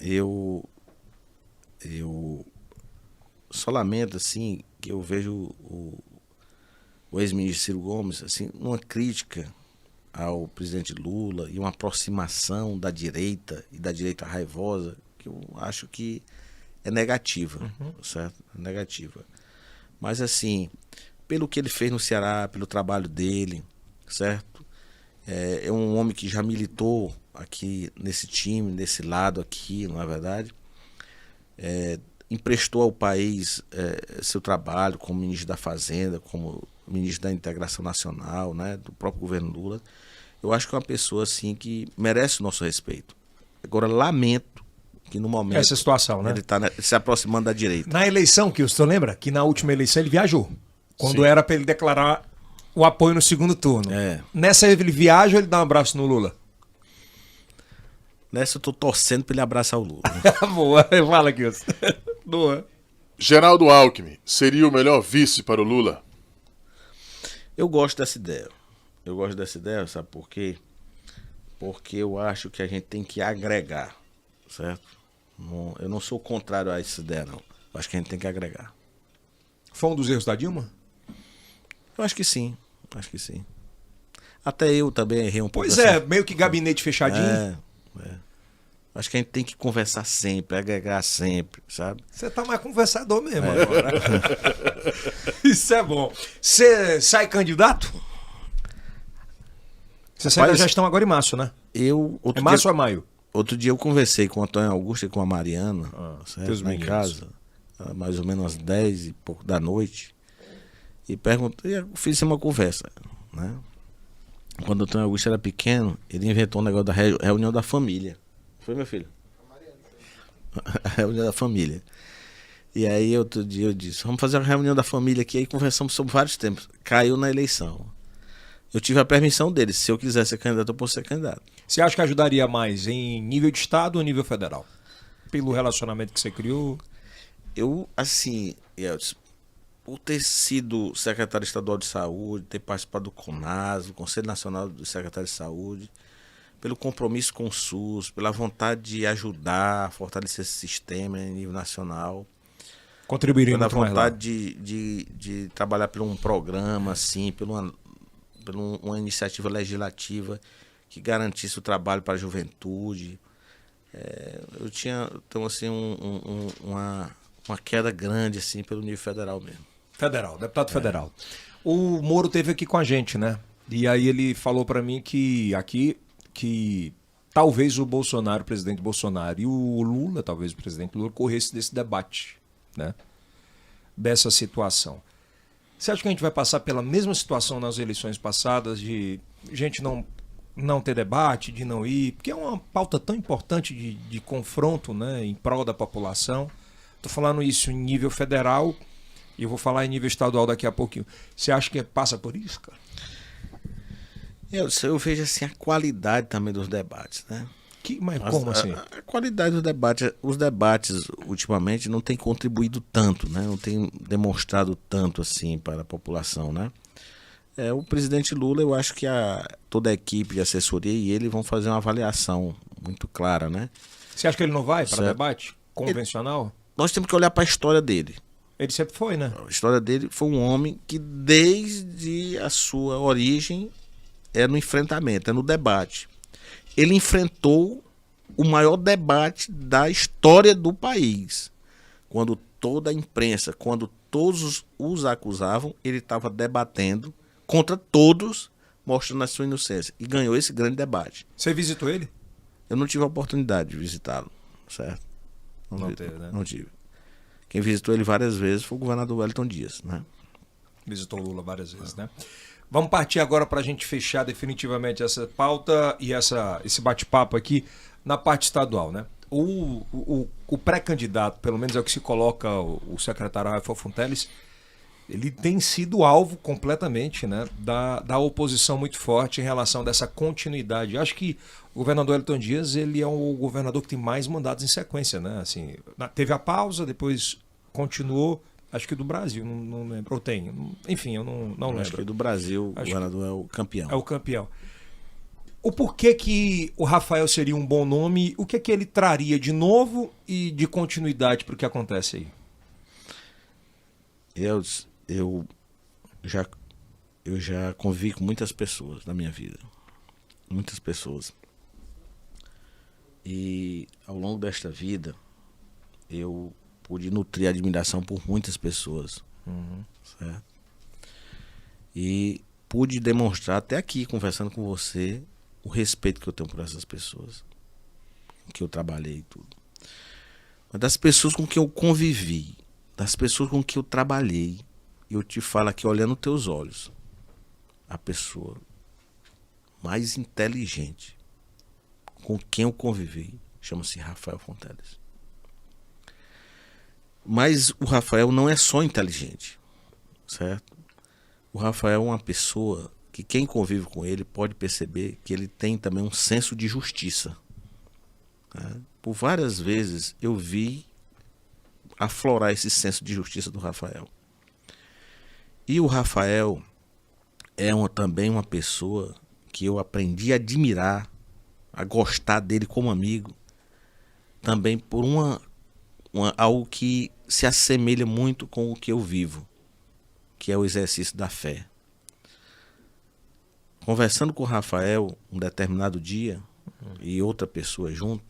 Eu só lamento, assim, que eu vejo o ex-ministro Ciro Gomes, assim, numa crítica ao presidente Lula e uma aproximação da direita e da direita raivosa, que eu acho que é negativa, certo? É negativa. Mas, assim, pelo que ele fez no Ceará, pelo trabalho dele, certo? É um homem que já militou aqui nesse time, nesse lado aqui, não é verdade? emprestou ao país seu trabalho como ministro da Fazenda, como ministro da Integração Nacional, né, do próprio governo Lula. Eu acho que é uma pessoa assim que merece o nosso respeito. Agora, lamento que no momento Essa situação, né? ele está se aproximando da direita. Na eleição, que você lembra? Que na última eleição ele viajou. Quando Sim. era para ele declarar o apoio no segundo turno. Nessa ele viaja ou ele dá um abraço no Lula? Nessa eu tô torcendo para ele abraçar o Lula. Boa, fala aqui. Boa. Geraldo Alckmin seria o melhor vice para o Lula? Eu gosto dessa ideia. Sabe por quê? Porque eu acho que a gente tem que agregar, certo? Eu não sou contrário a essa ideia, não. Eu acho que a gente tem que agregar. Foi um dos erros da Dilma? Eu acho que sim. Até eu também errei um pouco. Pois é, meio que gabinete fechadinho. Acho que a gente tem que conversar sempre, agregar sempre, sabe? Você tá mais conversador mesmo agora. Isso é bom. Você sai candidato? Você sai da gestão agora em março, né? É março ou é maio? Outro dia eu conversei com o Antônio Augusto e com a Mariana, certo? Lá em casa, mais ou menos às 10 e pouco da noite. E perguntei, fiz uma conversa, né? Quando o Antônio Augusto era pequeno, ele inventou um negócio da reunião da família. Foi, meu filho? A reunião da família. E aí outro dia eu disse, vamos fazer uma reunião da família aqui, aí conversamos sobre vários temas. Caiu na eleição. Eu tive a permissão dele, se eu quiser ser candidato, eu posso ser candidato. Você acha que ajudaria mais em nível de estado ou nível federal? Pelo relacionamento que você criou? Eu, assim, por ter sido secretário estadual de saúde, ter participado do CONAS, do Conselho Nacional dos Secretários de Saúde, pelo compromisso com o SUS, pela vontade de ajudar, fortalecer esse sistema em nível nacional. Contribuiria pela muito mais lá. vontade de trabalhar por um programa, assim, por uma iniciativa legislativa que garantisse o trabalho para a juventude. Eu tinha, então, assim, uma queda grande, assim, pelo nível federal mesmo. Federal, deputado federal. O Moro esteve aqui com a gente, né? E aí ele falou para mim que talvez o Bolsonaro, o presidente Bolsonaro, e o Lula, talvez o presidente Lula, corresse desse debate, né? Dessa situação. Você acha que a gente vai passar pela mesma situação nas eleições passadas, de gente não ter debate, de não ir, porque é uma pauta tão importante de confronto, né, em prol da população. Estou falando isso em nível federal e eu vou falar em nível estadual daqui a pouquinho. Você acha que passa por isso, cara? Eu vejo assim a qualidade também dos debates, né? Mas como assim? A qualidade dos debates, os debates ultimamente não têm contribuído tanto, né? Não tem demonstrado tanto assim para a população, né? O presidente Lula, eu acho que toda a equipe de assessoria e ele vão fazer uma avaliação muito clara, né? Você acha que ele não vai para debate convencional? Nós temos que olhar para a história dele. Ele sempre foi, né? A história dele foi um homem que desde a sua origem é no enfrentamento, é no debate. Ele enfrentou o maior debate da história do país. Quando toda a imprensa, quando todos os acusavam, ele estava debatendo contra todos, mostrando a sua inocência. E ganhou esse grande debate. Você visitou ele? Eu não tive a oportunidade de visitá-lo, certo? Não teve, né? Não tive. Quem visitou ele várias vezes foi o governador Wellington Dias, né? Visitou o Lula várias vezes, né? Vamos partir agora para a gente fechar definitivamente essa pauta e esse bate-papo aqui na parte estadual, né? O pré-candidato, pelo menos é o que se coloca o secretário Rafael Fonteles, ele tem sido alvo completamente, né, da oposição muito forte em relação dessa continuidade. Eu acho que o governador Wellington Dias, ele é o governador que tem mais mandados em sequência, né? Assim, teve a pausa, depois continuou. Acho que do Brasil, não lembro. Ou tem. Enfim, eu não lembro. Acho que do Brasil, o governador é o campeão. É o campeão. O porquê que o Rafael seria um bom nome, o que ele traria de novo e de continuidade para o que acontece aí? Eu já convivi com muitas pessoas na minha vida. Muitas pessoas. E ao longo desta vida, eu pude nutrir admiração por muitas pessoas. Certo? E pude demonstrar até aqui, conversando com você, o respeito que eu tenho por essas pessoas, que eu trabalhei e tudo. mas das pessoas com quem eu convivi, das pessoas com quem eu trabalhei, eu te falo aqui olhando nos teus olhos, a pessoa mais inteligente com quem eu convivi chama-se Rafael Fonteles. Mas o Rafael não é só inteligente, certo? O Rafael é uma pessoa que quem convive com ele pode perceber que ele tem também um senso de justiça. Né? Por várias vezes eu vi aflorar esse senso de justiça do Rafael. E o Rafael é também uma pessoa que eu aprendi a admirar, a gostar dele como amigo, também por algo que se assemelha muito com o que eu vivo, que é o exercício da fé. Conversando com o Rafael um determinado dia, e outra pessoa junto,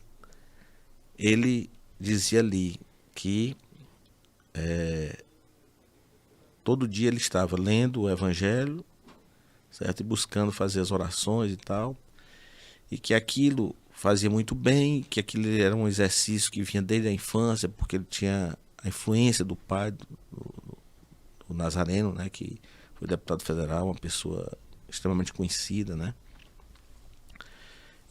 ele dizia ali que todo dia ele estava lendo o Evangelho, certo? E buscando fazer as orações e tal, e que aquilo fazia muito bem, que aquilo era um exercício que vinha desde a infância, porque ele tinha a influência do pai do Nazareno, né, que foi deputado federal, uma pessoa extremamente conhecida, né?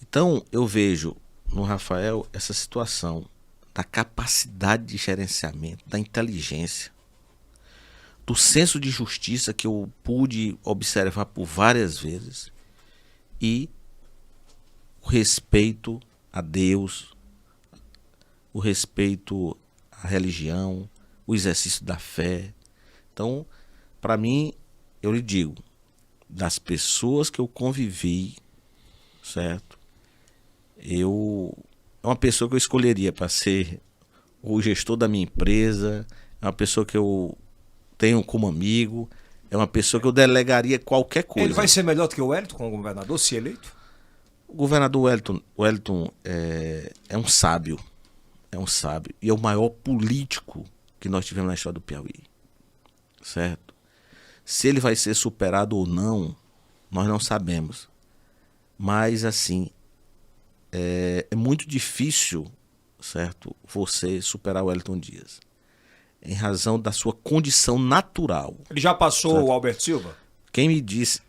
Então eu vejo no Rafael essa situação da capacidade de gerenciamento, da inteligência, do senso de justiça que eu pude observar por várias vezes, e o respeito a Deus, o respeito à religião, o exercício da fé. Então, para mim, eu lhe digo, das pessoas que eu convivi, certo? É uma pessoa que eu escolheria para ser o gestor da minha empresa, é uma pessoa que eu tenho como amigo, é uma pessoa que eu delegaria qualquer coisa. Ele vai ser melhor do que o Wellington como governador, se eleito? O governador Wellington é um sábio, e é o maior político que nós tivemos na história do Piauí, certo? Se ele vai ser superado ou não, nós não sabemos. Mas, assim, é muito difícil, certo, você superar o Wellington Dias, em razão da sua condição natural. Ele já passou, certo, o Alberto Silva? Quem me disse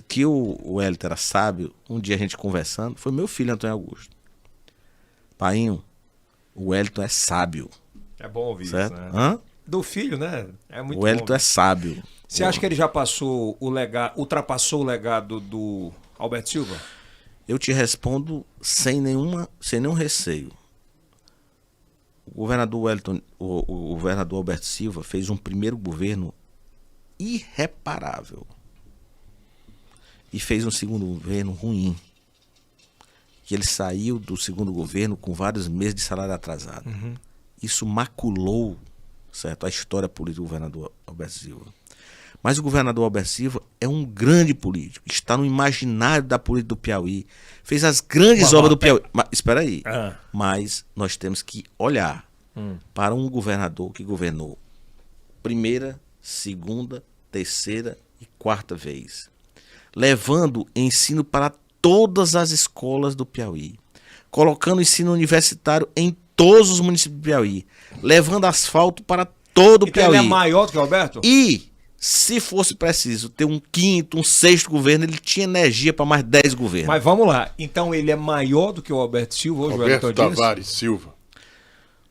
que o Wellington era sábio, um dia a gente conversando, foi meu filho Antônio Augusto. Painho, o Wellington é sábio. É bom ouvir certo? Isso, né? Hã? Do filho, né? É muito o Wellington é sábio. Você acha que ele já passou ultrapassou o legado do Alberto Silva? Eu te respondo sem nenhum receio. O governador Alberto Silva fez um primeiro governo irreparável e fez um segundo governo ruim, que ele saiu do segundo governo com vários meses de salário atrasado. Isso maculou, certo, a história política do governador Alberto Silva. Mas o governador Alberto Silva é um grande político, está no imaginário da política do Piauí, fez as grandes obras do Piauí. Mas, espera aí, mas nós temos que olhar para um governador que governou primeira, segunda, terceira e quarta vez, levando ensino para todas as escolas do Piauí, colocando ensino universitário em todos os municípios do Piauí, levando asfalto para todo o Piauí. Ele é maior do que o Alberto? E, se fosse preciso ter um quinto, um sexto governo, ele tinha energia para mais 10 governos. Mas vamos lá, então ele é maior do que o Alberto Silva hoje, Alberto Tavares Silva.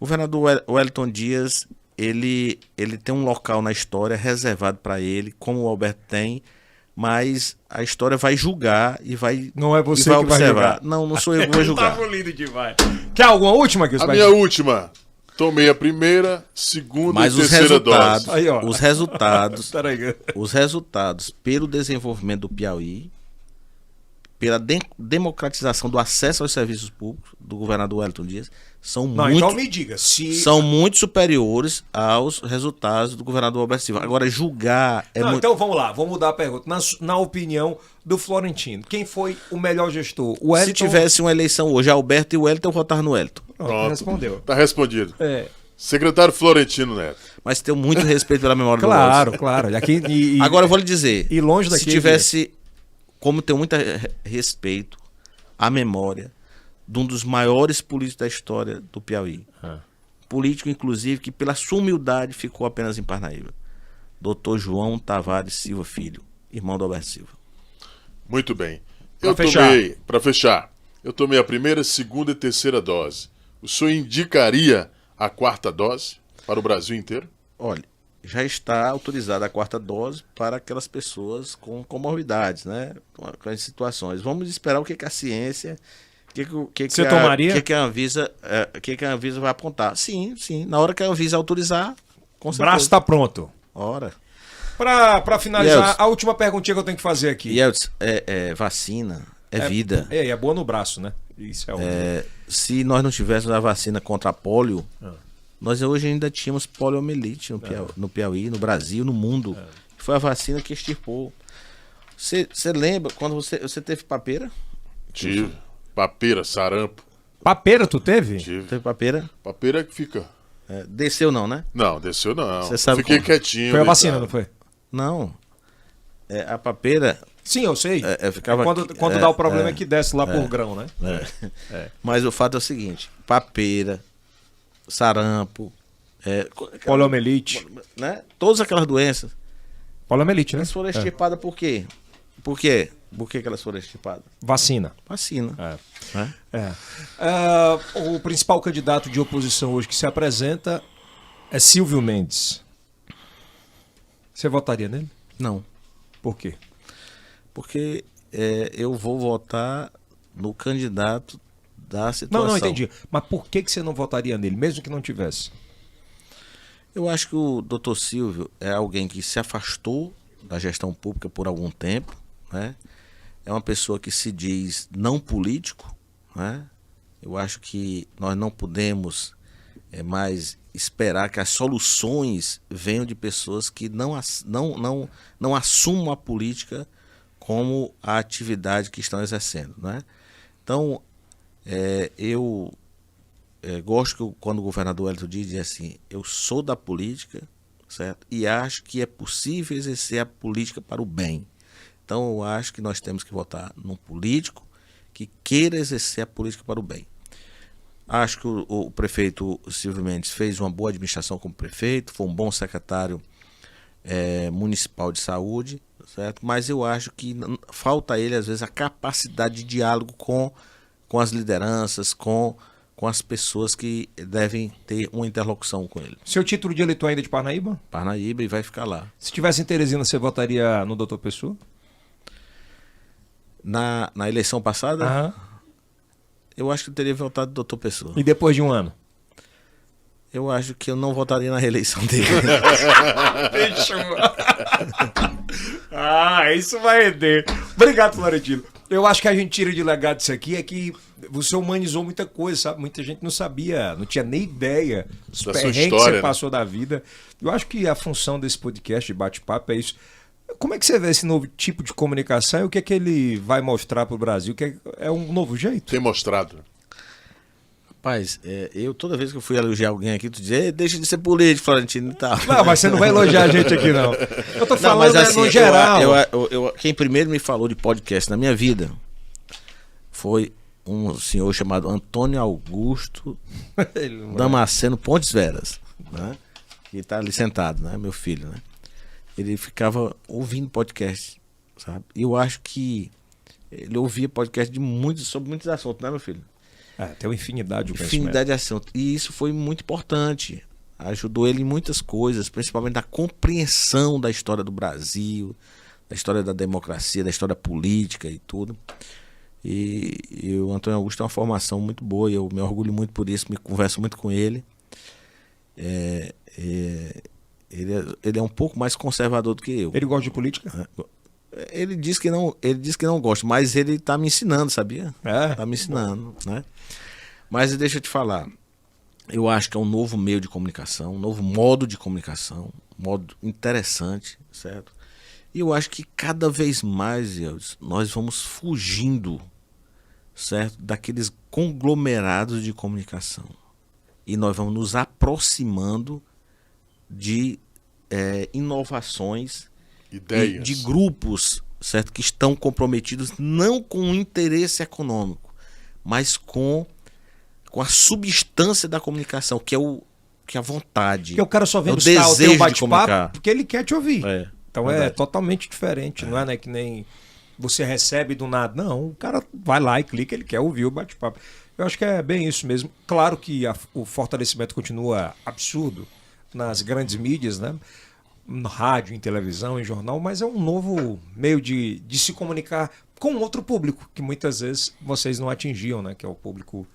O governador Wellington Dias, ele tem um local na história reservado para ele, como o Alberto tem, mas a história vai julgar e vai, não é você vai que observar. Vai julgar. Não sou eu que vou julgar. Tá lindo demais. Quer alguma última? A minha última. Tomei a primeira, segunda e terceira dose. Aí, os resultados pelo desenvolvimento do Piauí, pela democratização do acesso aos serviços públicos do governador Wellington Dias, são então me diga, são muito superiores aos resultados do governador Alberto Silva. Agora, julgar Então vamos lá, vamos mudar a pergunta. Na opinião do Florentino, quem foi o melhor gestor? O Wellington... Se tivesse uma eleição hoje, Alberto e Wellington, eu votar no Wellington. Pronto, respondeu. Tá respondido. Secretário Florentino Neto. Mas tenho muito respeito pela memória do Wellington. Claro. Agora eu vou lhe dizer, e longe daqui, se tivesse, como tenho muito respeito a memória de um dos maiores políticos da história do Piauí. Político, inclusive, que pela sua humildade ficou apenas em Parnaíba. Dr. João Tavares Silva Filho, irmão do Alberto Silva. Muito bem. Para fechar, eu tomei a primeira, segunda e terceira dose. O senhor indicaria a quarta dose para o Brasil inteiro? Olha, já está autorizada a quarta dose para aquelas pessoas com comorbidades, né? Com as situações. Vamos esperar o que a ciência, Você tomaria? O que a Anvisa vai apontar. Sim, na hora que a Anvisa autorizar, com O certeza. braço está pronto. Ora. Para finalizar, Yeltsin. a última perguntinha que eu tenho que fazer aqui. Yeltsin, vacina é vida. É boa no braço, né? Isso é óbvio. Se nós não tivéssemos a vacina contra a polio, nós hoje ainda tínhamos poliomielite no Piauí, no Brasil, no mundo. Foi a vacina que extirpou. Você lembra quando você teve papeira? Tive. Papeira, sarampo. Papeira tu teve? Tive. Teve papeira? Papeira que fica. Desceu não, né? Não, desceu não. Você sabe Fiquei como? quietinho. Foi a deitado. vacina, não foi? Não. A papeira... Sim, eu sei. Ficava Quando dá o problema é que desce lá por grão, né? Mas o fato é o seguinte, papeira, sarampo, Poliomielite. né? Todas aquelas doenças, Poliomielite, né? elas foram extirpadas por quê? Por quê? Por que elas foram extirpadas? Vacina. Vacina. Né? O principal candidato de oposição hoje que se apresenta é Silvio Mendes. Você votaria nele? Não. Por quê? Porque eu vou votar no candidato da situação. Não, entendi. Mas por que você não votaria nele, mesmo que não tivesse? Eu acho que o Dr. Silvio é alguém que se afastou da gestão pública por algum tempo, né? É uma pessoa que se diz não político, né? Eu acho que nós não podemos mais esperar que as soluções venham de pessoas que não assumam a política como a atividade que estão exercendo, né? Então, eu gosto que quando o governador Hélio diz assim, eu sou da política, certo? E acho que é possível exercer a política para o bem. Então eu acho que nós temos que votar num político que queira exercer a política para o bem. Acho que o prefeito Silvio Mendes fez uma boa administração como prefeito, foi um bom secretário municipal de saúde, certo? Mas eu acho que falta a ele, às vezes, a capacidade de diálogo com as lideranças, com as pessoas que devem ter uma interlocução com ele. Seu título de eleitor ainda é de Parnaíba? Parnaíba, e vai ficar lá. Se tivesse em Teresina, você votaria no Dr. Pessoa? Na eleição passada, Aham. eu acho que eu teria votado no Dr. Pessoa. E depois de um ano? Eu acho que eu não votaria na reeleição dele. Isso vai render. Obrigado, Florentino. Eu acho que a gente tira de legado disso aqui é que você humanizou muita coisa, sabe? Muita gente não sabia, não tinha nem ideia dos Da sua perrengues que história, você né? passou da vida. Eu acho que a função desse podcast de bate-papo é isso. Como é que você vê esse novo tipo de comunicação e o que é que ele vai mostrar para o Brasil? Que é um novo jeito? Tem mostrado. Rapaz, eu toda vez que eu fui elogiar alguém aqui, tu dizia, deixa de ser político, Florentino e tal. Não, mas você não vai elogiar a gente aqui, não. Eu tô Não, falando mas assim, no geral. quem primeiro me falou de podcast na minha vida foi um senhor chamado Antônio Augusto Damasceno Pontes Veras, né? Que está ali sentado, né? Meu filho, né? Ele ficava ouvindo podcast, sabe? E eu acho que ele ouvia podcast sobre muitos assuntos, né, meu filho? Tem uma infinidade de Infinidade de assuntos. E isso foi muito importante. Ajudou ele em muitas coisas, principalmente na compreensão da história do Brasil, da história da democracia, da história política e tudo. E o Antônio Augusto tem uma formação muito boa e eu me orgulho muito por isso, me converso muito com ele. Ele é um pouco mais conservador do que eu. Ele gosta de política? Ele diz que não gosta, mas ele está me ensinando, sabia? Está me ensinando, né? Mas deixa eu te falar, eu acho que é um novo meio de comunicação, um novo modo de comunicação, um modo interessante, certo? E eu acho que cada vez mais, nós vamos fugindo, certo, daqueles conglomerados de comunicação. E nós vamos nos aproximando de inovações, Ideias. de grupos, certo, que estão comprometidos não com o interesse econômico, mas com a substância da comunicação, que é a vontade. Porque o cara só vem é o buscar o teu desejo de bate-papo comunicar. porque ele quer te ouvir. Então é verdade. totalmente diferente, não é, né? Que nem você recebe do nada. Não, o cara vai lá e clica, ele quer ouvir o bate-papo. Eu acho que é bem isso mesmo. Claro que o fortalecimento continua absurdo nas grandes mídias, né? No rádio, em televisão, em jornal, mas é um novo meio de se comunicar com outro público, que muitas vezes vocês não atingiam, né? Que é o público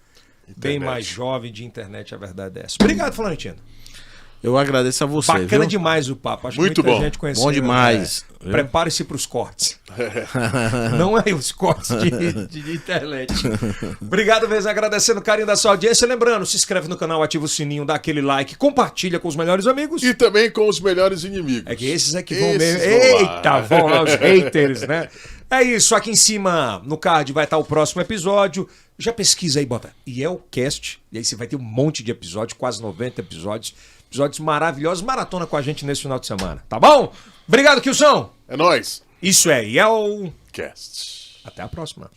bem mais jovem de internet, a verdade é essa. Obrigado, Florentino. Eu agradeço a você, Bacana viu? demais o papo. Acho Muito que muita bom. gente conheceu. Bom demais. Né? Prepare-se para os cortes. Não é os cortes de internet. Obrigado mesmo, agradecendo o carinho da sua audiência. Lembrando, se inscreve no canal, ativa o sininho, dá aquele like, compartilha com os melhores amigos. E também com os melhores inimigos. É que esses aqui vão Esses mesmo. vão lá. Eita, vão lá os haters, né? É isso, aqui em cima, no card, vai estar o próximo episódio. Já pesquisa aí, bota Yelcast. E aí você vai ter um monte de episódios, quase 90 episódios. Episódios maravilhosos. Maratona com a gente nesse final de semana, tá bom? Obrigado, Kilson. É nóis. Isso é Yelcast. Cast. Até a próxima.